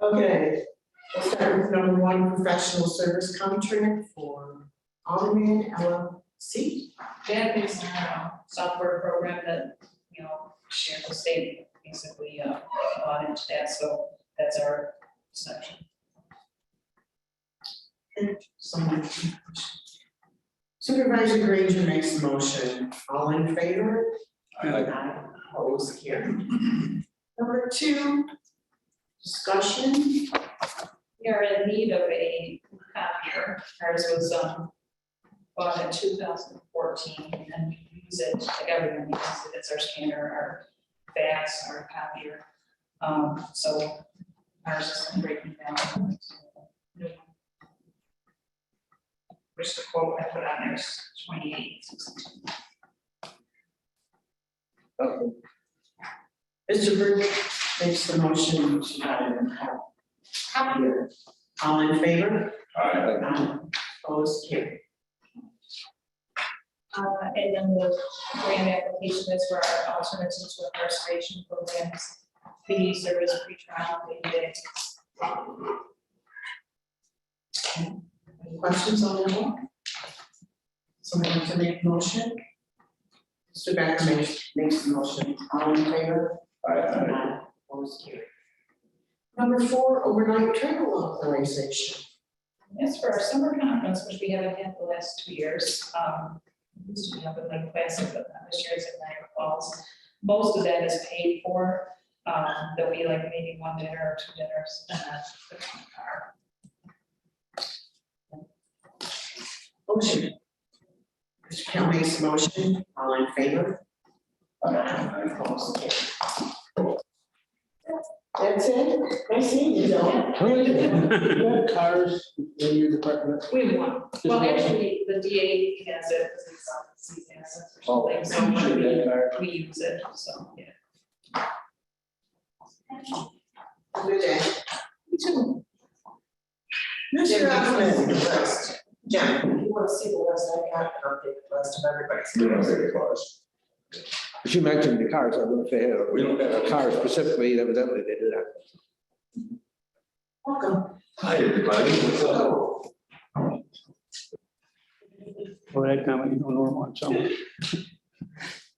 Okay, we'll start with number one, professional service contract for Alderman LLC. That is our software program that, share the state basically bought into that, so that's our section. Someone. Supervisor Granger makes a motion. All in favor? Aye. Opposed, carried. Number two, discussion. We are in need of a copier. Ours was bought in 2014, and we use it, like everyone uses it, it's our scanner, our fax, our copier. So ours is breaking down. Which the quote I put on there is 28.62. Mr. Burke makes the motion to have copier. All in favor? Aye. Opposed, carried. And then the grant application is for our alternative to incarceration programs, community service, pretrial, day. Any questions on that one? Somebody like to make a motion? Mr. Becker makes the motion. All in favor? Aye. Opposed, carried. Number four, overnight travel authorization. That's for our summer conference, which we haven't had the last 2 years. Used to be up in the classic, but not this year, it's at Niagara Falls. Most of that is paid for. There'll be like maybe 1 dinner or 2 dinners and the car. Motion. Mr. Kell makes the motion. All in favor? Opposed, carried. That's it. Nice seeing you, Joe. You have cars in your department? We have one. Well, actually, the DA has it because it's on season assets or something, so we use it, so, yeah. Good day. You too. Mr. Ahmed, first. John, you want to see the list I got, I'll take the rest of everybody's. We don't have any cars. But you mentioned the cars, I don't know if they had, we don't have a car specifically, evidently they do that. Welcome. Hi, everybody. What's up? Well, that time you don't normal, so.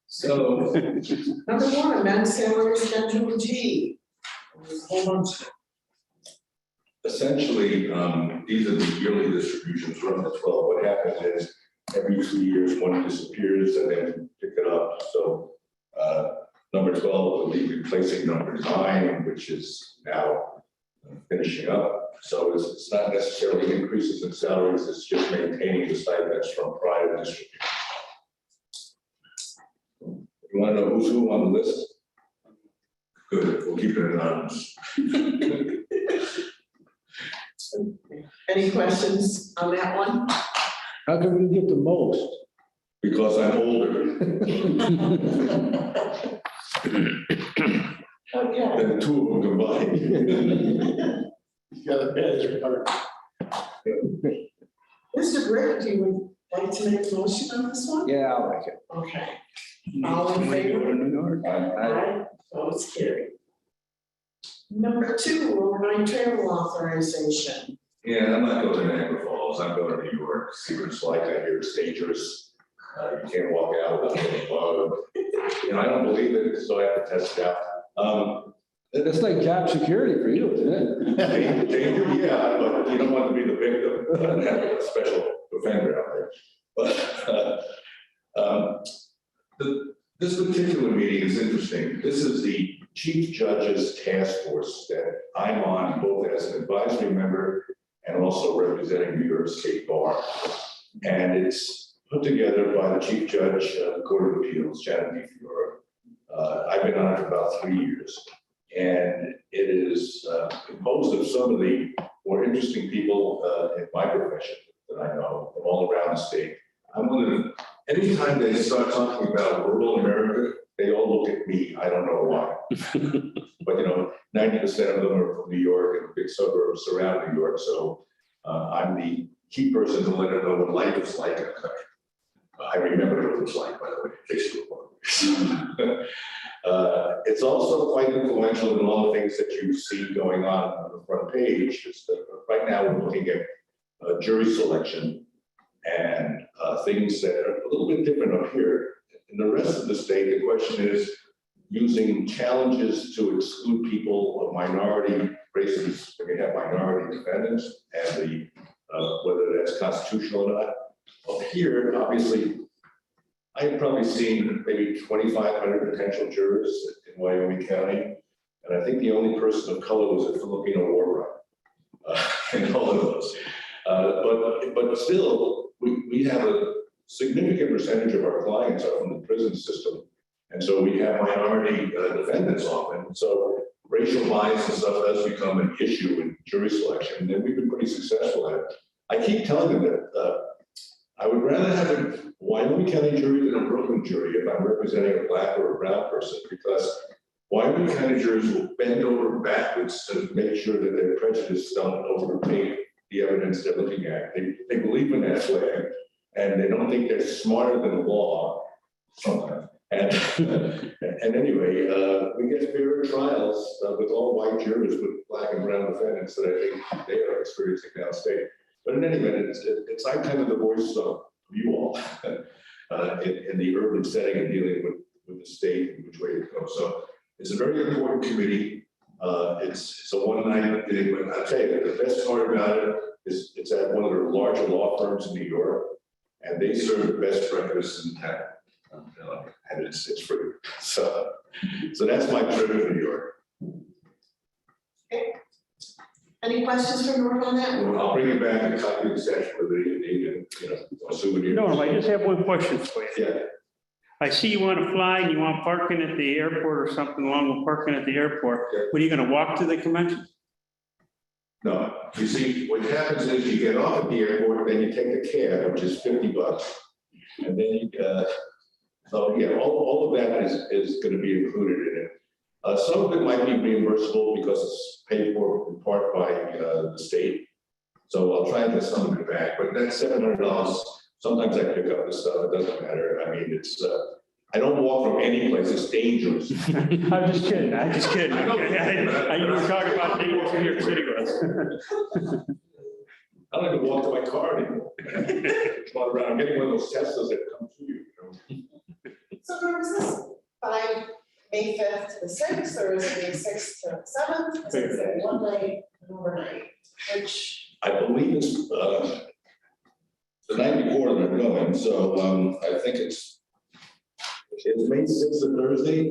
So, Number one, amend salary schedule G. There's a whole bunch. essentially, these are the yearly distributions from the 12. What happens is every 2 years, one disappears and then pick it up. So, number 12 will be replacing number 9, which is now finishing up. So it's not necessarily increases in salaries, it's just maintaining the stipends from prior distribution. You want to know who's who on the list? Good, we'll keep it anonymous. Any questions on that one? How come you get the most? Because I'm older Okay. than the two of them combined. You got a badge part. Mr. Brick, do you like to make a motion on this one? Yeah, I like it. Okay. All in When you go favor? to New York. Aye. Opposed, carried. Number two, overnight travel authorization. Yeah, I'm not going to Niagara Falls, I'm going to New York, see what it's like. I hear it's dangerous. You can't walk out without getting bugged. I don't believe it, so I have to test it out. It's like job security for you, isn't it? Danger, yeah, but you don't want to be the victim and have a special offender out there. But this particular meeting is interesting. This is the Chief Judge's Task Force that I'm on, both as an advisory member and also representing New York State Bar. And it's put together by the Chief Judge of the Court of Appeals, Janet DeFiore. I've been on it for about 3 years. And it is composed of some of the more interesting people in my profession that I know from all around the state. I'm one of them. Anytime they start talking about rural America, they all look at me. I don't know why. But 90% of them are from New York and big suburbs surrounding New York. So I'm the key person to let them know what life is like in the country. I remember what it was like, by the way, in case you were wondering. It's also quite influential in all the things that you see going on the front page. Is that right now we're looking at jury selection and things that are a little bit different up here. In the rest of the state, the question is using challenges to exclude people of minority races, when you have minority defendants, and whether that's constitutional or not. Up here, obviously, I've probably seen maybe 2,500 potential jurors in Wyoming County, and I think the only person of color was a Filipino war bride in all of those. But still, we have a significant percentage of our clients are from the prison system, and so we have minority defendants often. So racial bias and stuff does become an issue in jury selection, and we've been pretty successful at it. I keep telling them that I would rather have a Wyoming County jury than a Brooklyn jury if I'm representing a black or a brown person, because Wyoming County jurors will bend over backwards to make sure that their prejudice don't overtake the evidence they're looking at. They believe in that flag, and they don't think they're smarter than the law sometimes. And anyway, we get fairer trials with all white jurors with black and brown defendants that I think they are experiencing downstate. But in any event, it's like kind of the voice of you all in the urban setting and dealing with the state and which way to go. So it's a very important committee. It's a one-night thing, but I'll tell you, the best part about it is it's at one of the larger law firms in New York, and they serve the best breakfast in town. And it's free. So that's my trip to New York. Any questions for Norm on that? I'll bring you back a copy of the statute of limitations, a souvenir. Norm, I just have one question for you. Yeah. I see you want to fly and you want parking at the airport or something along with parking at the airport. Yeah. What, are you going to walk to the convention? No, you see, what happens is you get off at the airport, then you take a cab, which is $50. And then you, so yeah, all of that is going to be included in it. Some of it might be reimbursable because it's paid for in part by the state. So I'll try and get some of it back, but that's $700. Sometimes I pick up the stuff, it doesn't matter. I mean, it's, I don't walk from any place, it's dangerous. I'm just kidding. I know. You were talking about dangerous in New York City was. I don't even walk to my car anymore. Run around, I'm getting one of those Teslas that come to you, So Norm, is this by May 5th to the 6th, or is it May 6th to the 7th? Is it one night and overnight? Which, I believe it's the night before they're going, so I think it's May 6th a Thursday.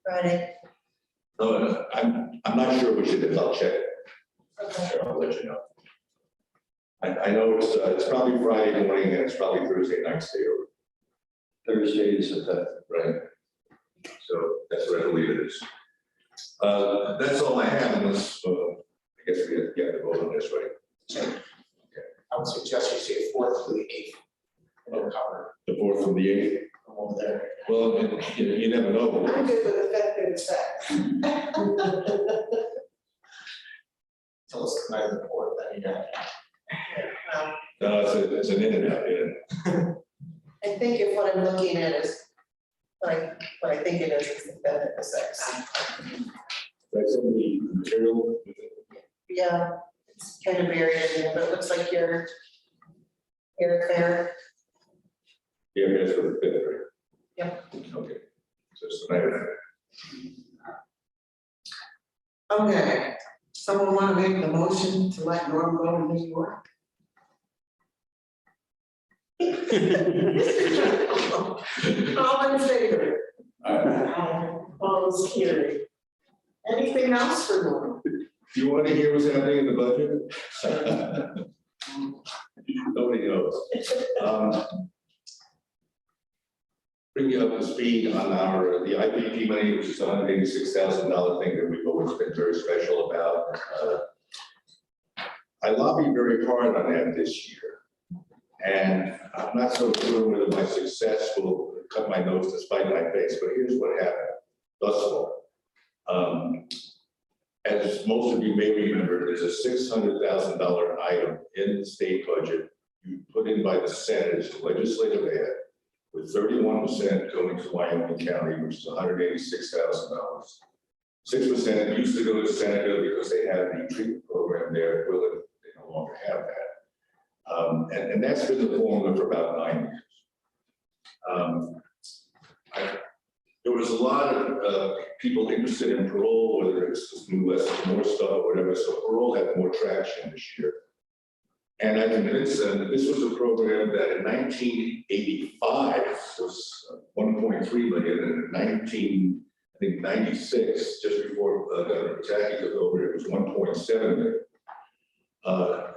Friday? I'm not sure which it is, I'll check. Okay. Sure, I'll let you know. I know it's probably Friday morning and it's probably Thursday night stay over. Thursday is the 5th. Right. So that's what I believe it is. That's all I have unless, I guess we have to vote on this, right? I would suggest you say 4th to the 8th. We'll cover The 4th from the 8th. over there. Well, you never know. I'm good with the 5th through the 6th. Tell us the night of the 4th, then you got. No, it's an in and out, yeah. I think if what I'm looking at is, what I think it is the 5th and the 6th. That's in the material. Yeah, it's kind of buried in there, but it looks like you're there. Yeah, that's for the 5th, right? Yep. Okay. So it's the night of that. Okay, someone want to make the motion to let Norm go to New York? All in favor? Opposed, carried. Anything else for Norm? Do you want to hear what's happening in the budget? Nobody knows. Bring you up to speed on the IPP money, which is a $186,000 thing that we've always been very special about. I lobbied very hard on that this year. And I'm not so sure whether my success will cut my nose to spite my face, but here's what happened thus far. As most of you may remember, there's a $600,000 item in the state budget put in by the Senate as a legislative ad with 31% going to Wyoming County, which is $186,000. 6% used to go to Seneca because they had the treatment program there. Well, they no longer have that. And that's been the formula for about 9 years. There was a lot of people interested in parole, whether it's just new lessons, more stuff, or whatever. So parole had more traction this year. And I convinced them that this was a program that in 1985 was 1.3 million, and in 1996, just before Governor Pataki took over, it was 1.7 million.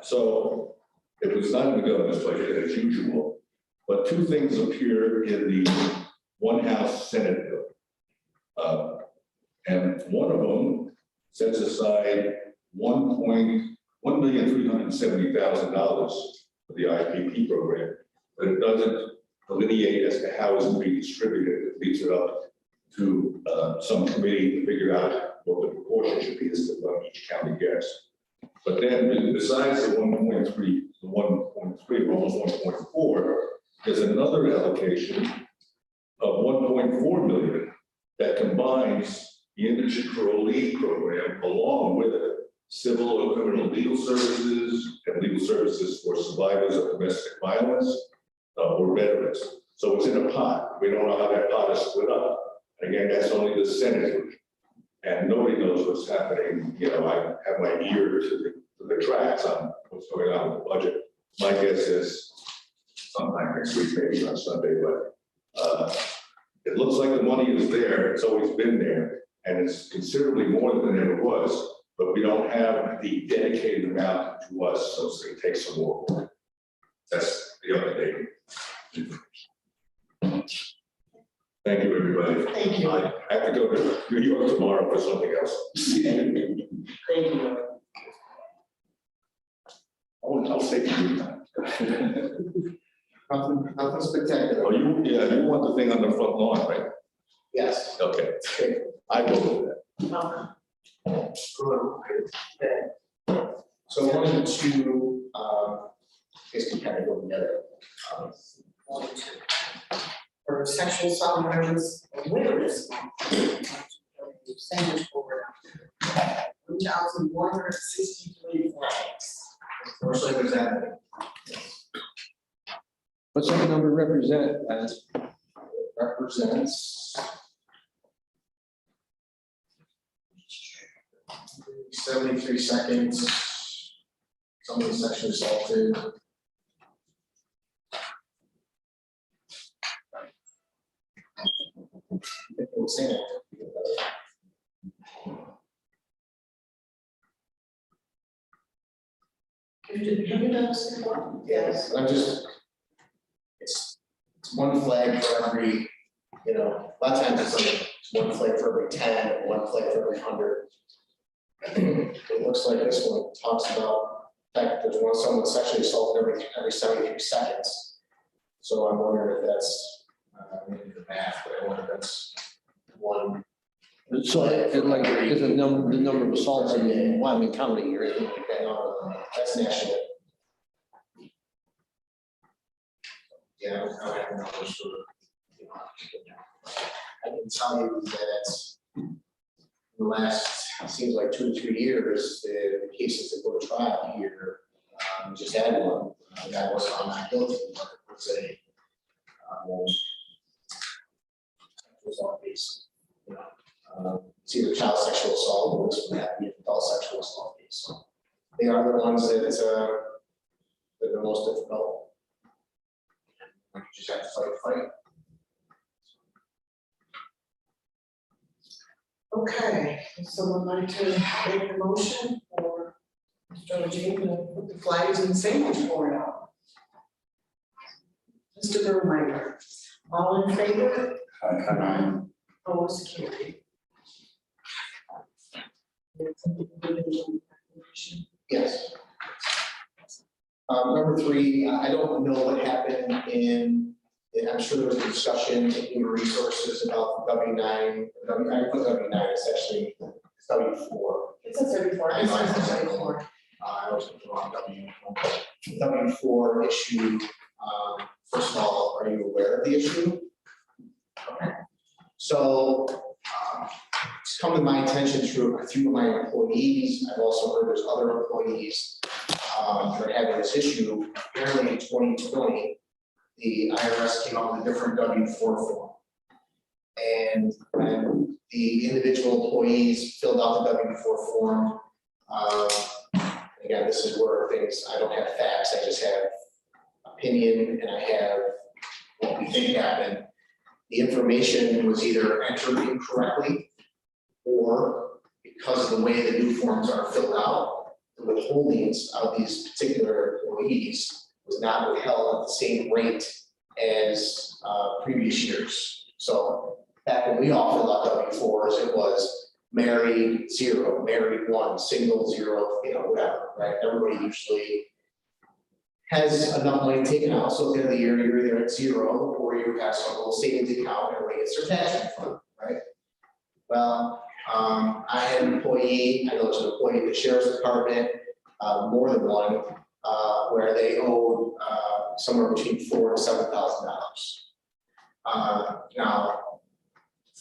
So it was not in the governor's budget as usual, but two things appear in the one House Senate bill. And one of them sets aside $1,370,000 for the IPP program, but it doesn't delineate as to how it's going to be distributed. It leaves it up to some committee to figure out what the proportion should be as to what each county gets. But then besides the 1.3, almost 1.4, there's another allocation of 1.4 million that combines the indigent parolee program along with civil or criminal legal services and legal services for survivors of domestic violence or veterans. So it's in a pot. We don't know how that pot is split up. Again, that's only the Senate, and nobody knows what's happening. You know, I have my ear to the tracks on what's going on with the budget. My guess is sometime next week, maybe on Sunday, but it looks like the money is there. It's always been there, and it's considerably more than it ever was, but we don't have the dedicated amount to us, so it's going to take some more work. That's the update. Thank you, everybody. Thank you. I have to go to New York tomorrow for something else. Thank you. I'll say to you. Nothing spectacular. Oh, you want the thing on the front lawn, right? Yes. Okay. I will do that. So one of the two, is to kind of go together. For sexual assault awareness, awareness month. Sandwich board. 1,163 flags. First representative. What's that number represent as? Represents 73 seconds. Somebody sexually assaulted. Have you done this before? Yes, I'm just, it's one flag for every, you know, a lot of times it's like one flag for every 10, one flag for every 100. It looks like this one talks about, in fact, there's someone sexually assaulted every 73 seconds. So I'm wondering if that's, maybe the math, but I wonder if that's one. So it like, is the number of assaults in Wyoming County or anything like that? No, that's national. Yeah, I don't have numbers for, I can tell you that in the last, it seems like 2 to 3 years, the cases that go to trial here, just had one. The guy was found not guilty, but it was a case, you know. It's either child sexual assault or this would have to be an adult sexual assault case. So they are the ones that that are the most difficult. You just have to fight. Okay, would someone like to make a motion for Mr. Jean to put the flags in the sandwich board out? Mr. Burmeister, all in favor? Opposed, carried. Yes. Number 3, I don't know what happened I'm sure there was a discussion in human resources about W9. I put W9, it's actually W4. It says every 4. I know, I said W4. I always put the wrong W. W4 issue first of all, are you aware of the issue? Okay. So, it's come to my attention through my employees. I've also heard there's other employees that are having this issue. Apparently in 2020, the IRS came out with a different W-4 form. And when the individual employees filled out the W-4 form, again, this is where things, I don't have facts, I just have opinion and I have what we think happened. The information was either entered incorrectly or because of the way the new forms are filled out, the withholdings of these particular employees was not withheld at the same rate as previous years. So back when we all filled out W-4s, it was married 0, married 1, single 0, whatever, right? Everybody usually has enough money taken out, so at the end of the year, you're either at 0 or you have some little savings account, everybody gets their tax refund, right? Well, I had an employee, I know there's an employee at the sheriff's department, more than one, where they owed somewhere between $4,000 and $7,000. Now,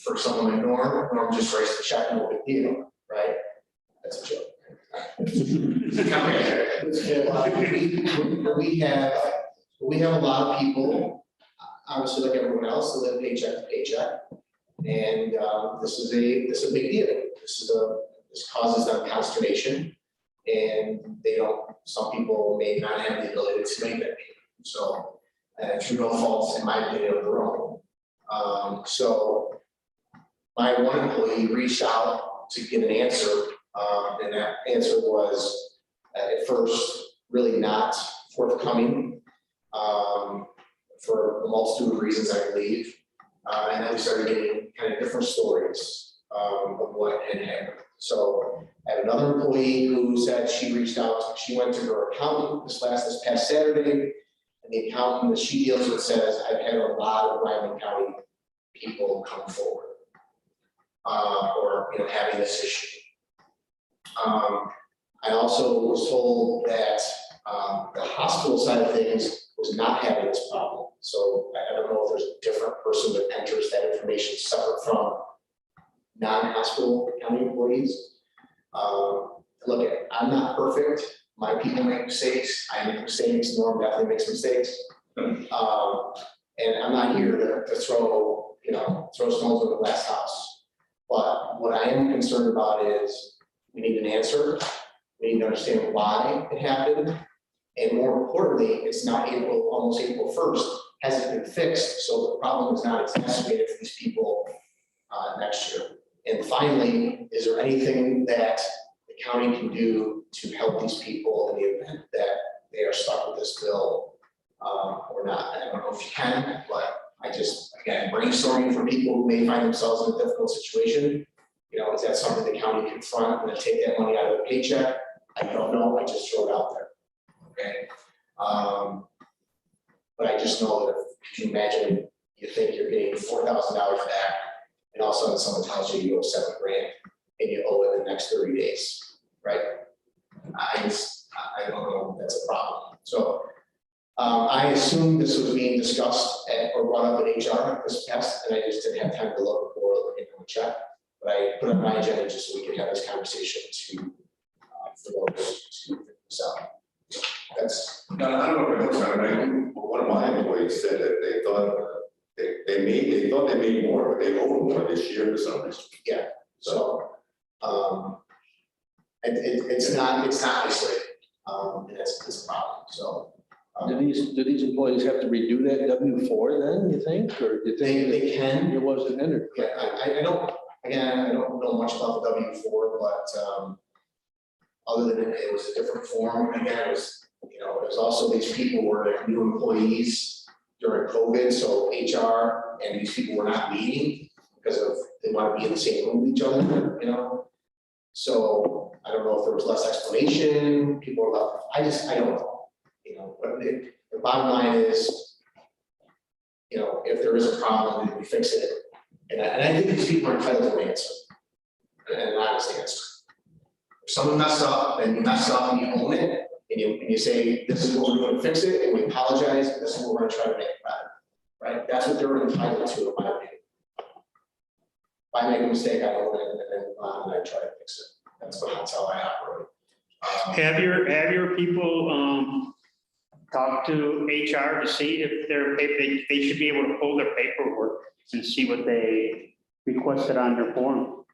for someone like Norm just raised the check, no big deal, right? That's a joke. We have a lot of people, obviously like everyone else, that live paycheck to paycheck. And this is a big deal. This causes them consternation. And some people may not have the ability to make that payment. So, through no faults, in my opinion, of their own. So my one employee reached out to get an answer, and that answer was at first really not forthcoming for a multitude of reasons, I believe. And then we started getting kind of different stories of what had happened. So I have another employee who said she reached out, she went to her accountant this past Saturday, and the accountant that she deals with says, I've had a lot of Wyoming County people come forward or having this issue. I also was told that the hospital side of things was not having this problem. So I don't know if there's a different person that enters that information separate from non-hospital county employees. Look, I'm not perfect. My people make mistakes. I make mistakes. Norm definitely makes mistakes. And I'm not here to throw stones in the glass house. But what I am concerned about is we need an answer. We need to understand why it happened. And more importantly, it's not almost April 1st. Has it been fixed so the problem is not exacerbated for these people next year? And finally, is there anything that the county can do to help these people in the event that they are stuck with this bill or not? I don't know if you can, but I just, again, brainstorming for people who may find themselves in a difficult situation. Is that something the county can front and take that money out of the paycheck? I don't know, I just throw it out there, okay? But I just know that if you imagine, you think you're getting $4,000 back, and all of a sudden someone tells you you owe $7,000 and you owe it in the next 30 days, right? I don't know if that's a problem. So I assumed this was being discussed or brought up in HR this past, and I just didn't have time to look before looking at the chat. But I put on my agenda just so we could have this conversation for those to figure this out. That's. No, I don't know if it looks right. One of my employees said that they thought they made more, but they owed more this year for some reason. Yeah. So it's not isolated. And that's a problem. So. Do these employees have to redo that W-4 then, you think, or do you think They can. it wasn't entered? Yeah, I don't know much about the W-4, but other than it was a different form. Again, it was there's also these people were new employees during COVID, so HR and these people were not meeting because they want to be in the same room with each other, So I don't know if there was less explanation. People were left. I don't know. But the bottom line is, if there is a problem, then we fix it. And I think these people are entitled to an answer, and an honest answer. If someone messed up, then you messed up and you own it, and you say, this is what we're doing to fix it, and we apologize, and this is what we're gonna try to make it better, right? That's what they're entitled to, in my opinion. If I make a mistake, I own it, and then I try to fix it. That's how I operate. Have your people, talk to HR to see if they should be able to pull their paperwork and see what they requested on their form?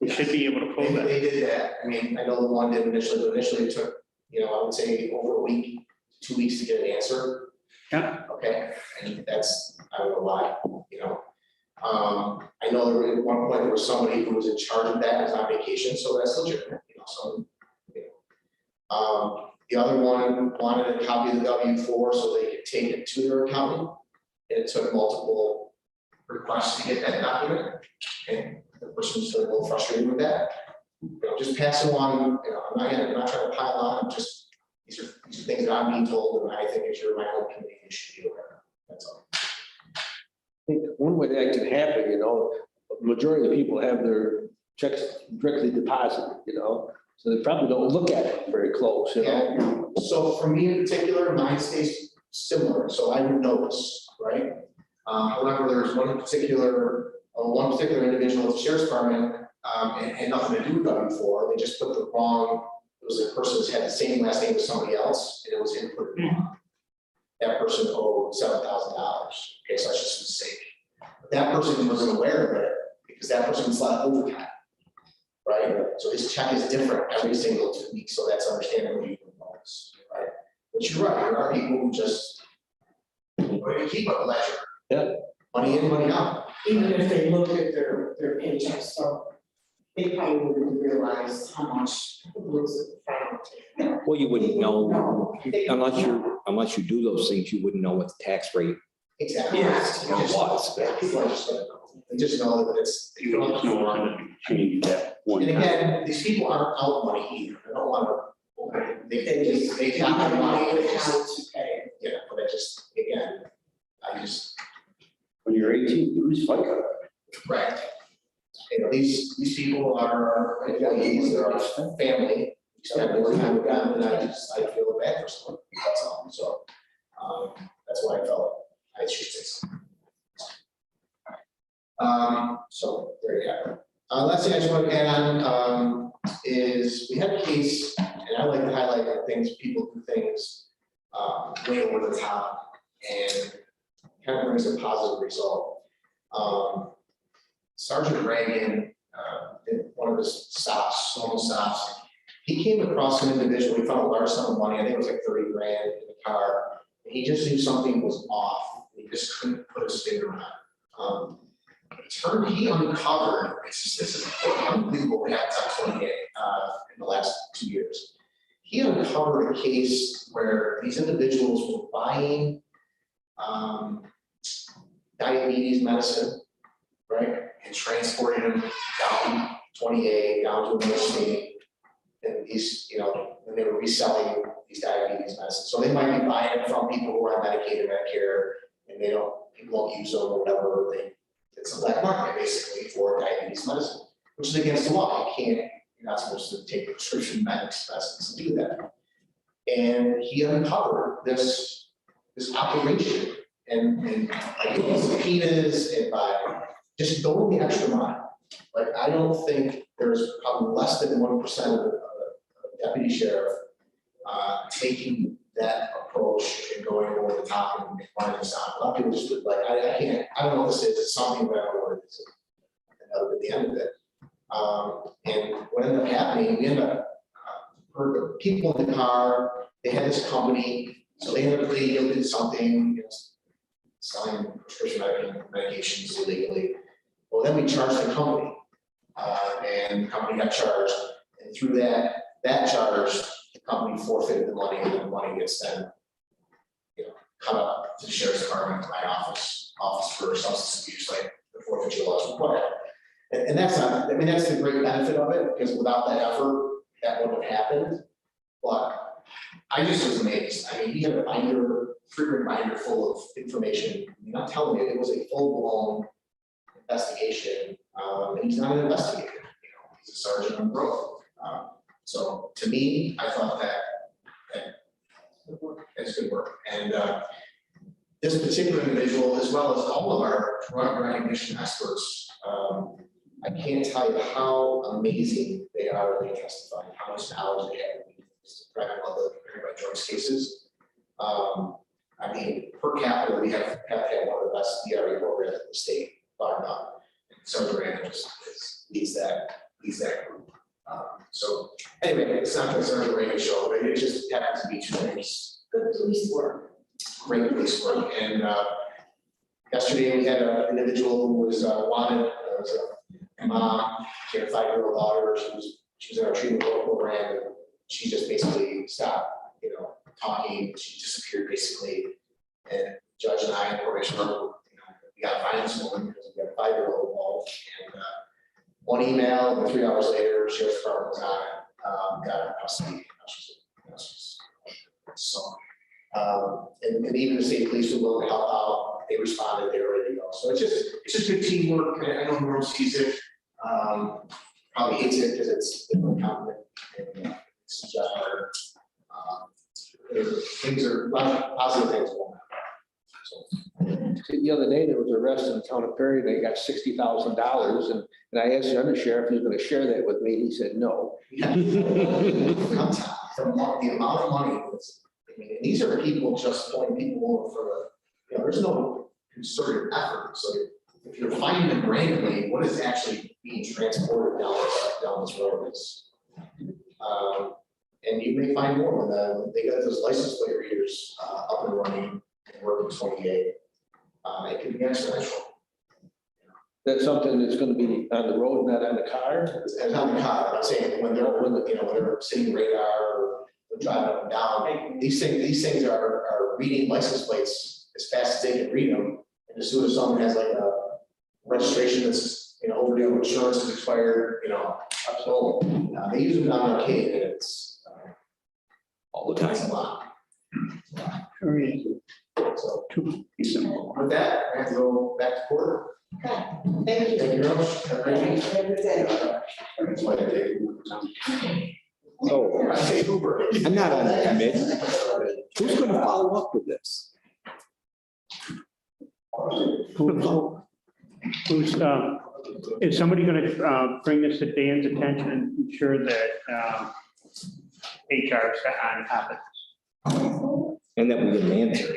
They should be able to pull that. They did that. I mean, I know the one did initially, but initially it took, I would say over a week, 2 weeks to get an answer. Yeah. Okay, and that's, I don't know why, I know there at one point there was somebody who was in charge of that, was on vacation, so that's legitimate, the other one wanted a copy of the W-4 so they could take it to their accountant. And it took multiple requests to get that document, and the person was a little frustrated with that. Just pass it along, I'm not trying to pile on, just, these are things that I'm being told, and I think if you're my own committee, you should be aware of, that's all. I think one way that can happen, majority of people have their checks directly deposited, so they probably don't look at it very close, Yeah. So for me in particular, mine stays similar, so I would notice, right? However, there's one particular individual at the sheriff's department, and had nothing to do with W-4, they just put the wrong, it was a person who had the same last name as somebody else, and it was input wrong. That person owed $7,000, okay, so that's just a mistake. But that person wasn't aware of it, because that person was not overtime. Right, so his check is different every single 2 weeks, so that's understandable, you can notice, right? But you're right, there are people who just keep a ledger. Yeah. Money in, money out. Even if they look at their paychecks, so they probably wouldn't realize how much was found. Well, you wouldn't know, No. unless you do those things, you wouldn't know what the tax rate Exactly. Yes. was. Yeah, people are just gonna know. They just know that it's. You would just know how to change that one And time. again, these people aren't out money either, they don't wanna, they Not got the money, they how just, to pay. but I just, again, When you're 18, you lose FICA. right. These people are employees, they're our family, we spend more time with them, and I feel bad for someone, that's all, so. That's why I felt I should say something. So there you have it. Last thing I just want to add on, is we had a case, and I like to highlight that people do things, way over the top, and kind of brings a positive result. Sergeant Reagan, did one of his stops, normal stops. He came across an individual, he found a large sum of money, I think it was like 30 grand in the car. And he just knew something was off, he just couldn't put his finger on it. He uncovered, this is unbelievable what happened on 28 in the last 2 years. He uncovered a case where these individuals were buying diabetes medicine, right? And transporting them down 28, down to another state. And these, when they were reselling these diabetes medicines. So they might be buying it from people who are on Medicaid or Medicare, and people don't use them or whatever. It's a black market basically for diabetes medicine, which is against the law. You're not supposed to take prescription medicines and do that. And he uncovered this operation and by getting subpoenas and by just going the extra mile. Like, I don't think there's probably less than 1% of the deputy sheriff taking that approach and going over the top and running this out. A lot of people just like, I don't know what this is, it's something, but I don't know what it is. And that would be the end of it. And what ended up happening, we ended up, for the people in the car, they had this company, so they ended up pleading guilty to something, selling prescription medications illegally. Well, then we charged the company, and the company got charged, and through that charge, the company forfeited the money, and the money gets then, cut up to the sheriff's department, to my office for substance abuse, like the forfeiture laws require. And that's not, that's the great benefit of it, because without that effort, that wouldn't have happened. But I just was amazed. He had a frequent binder full of information. I'm telling you, it was a full-blown investigation. And he's not an investigator, he's a sergeant on growth. So to me, I thought that it's good work. And this particular individual, as well as all of our drug recognition experts, I can't tell you how amazing they are when they testify, how much knowledge they have in driving all the drug cases. I mean, per capita, we have had one of the best DRE programs in the state, bar none. And Sergeant Randall leads that group. So anyway, it's not the Sergeant Randall show, but it just happens to be two things. Good police work. Great police work. And yesterday we had an individual who was wanted, was a mom, she had a 5-year-old daughter, she was in our treatment program, and she just basically stopped, talking, she disappeared basically. And Judge and I, in probation, we got to find this woman because we got a 5-year-old involved. And one email, and 3 hours later, sheriff's department was on it, got her in custody. So, and even the state police were willing to help out. They responded, they were ready to go. So it's just good teamwork. I know the world sees it, probably hates it because it's incompetent and it's just harder. Things are, a lot of positive things going on. So. The other day, there was an arrest in the town of Perry, they got $60,000, and I asked the undersheriff if he was gonna share that with me, he said no. Yeah. I'm tired from the amount of money that's, I mean, these are people just pulling people over for there's no concerted effort. So if you're finding them randomly, what is actually being transported down this road is. And you may find more when they got those license plate readers up and running and working 28. It can be exponential. That's something that's gonna be on the road, not on the car. It's on the car, I'm saying when they're sitting radar or they're driving up and down, these things are reading license plates as fast as they can read them. And as soon as someone has like a registration that's overdue, insurance is expired, so they use them down in arcade and it's All the it's a time. lot. Very easy. So Too simple. with that, I have to go back to court. Okay, thank you. Thank you very much. Have a great evening. Have a good day. That's why I take Oh, I say Uber. I'm not on the committee. Who's gonna follow up with this? Is somebody gonna bring this to Dan's attention and ensure that HR is on top of this? And that we get an answer.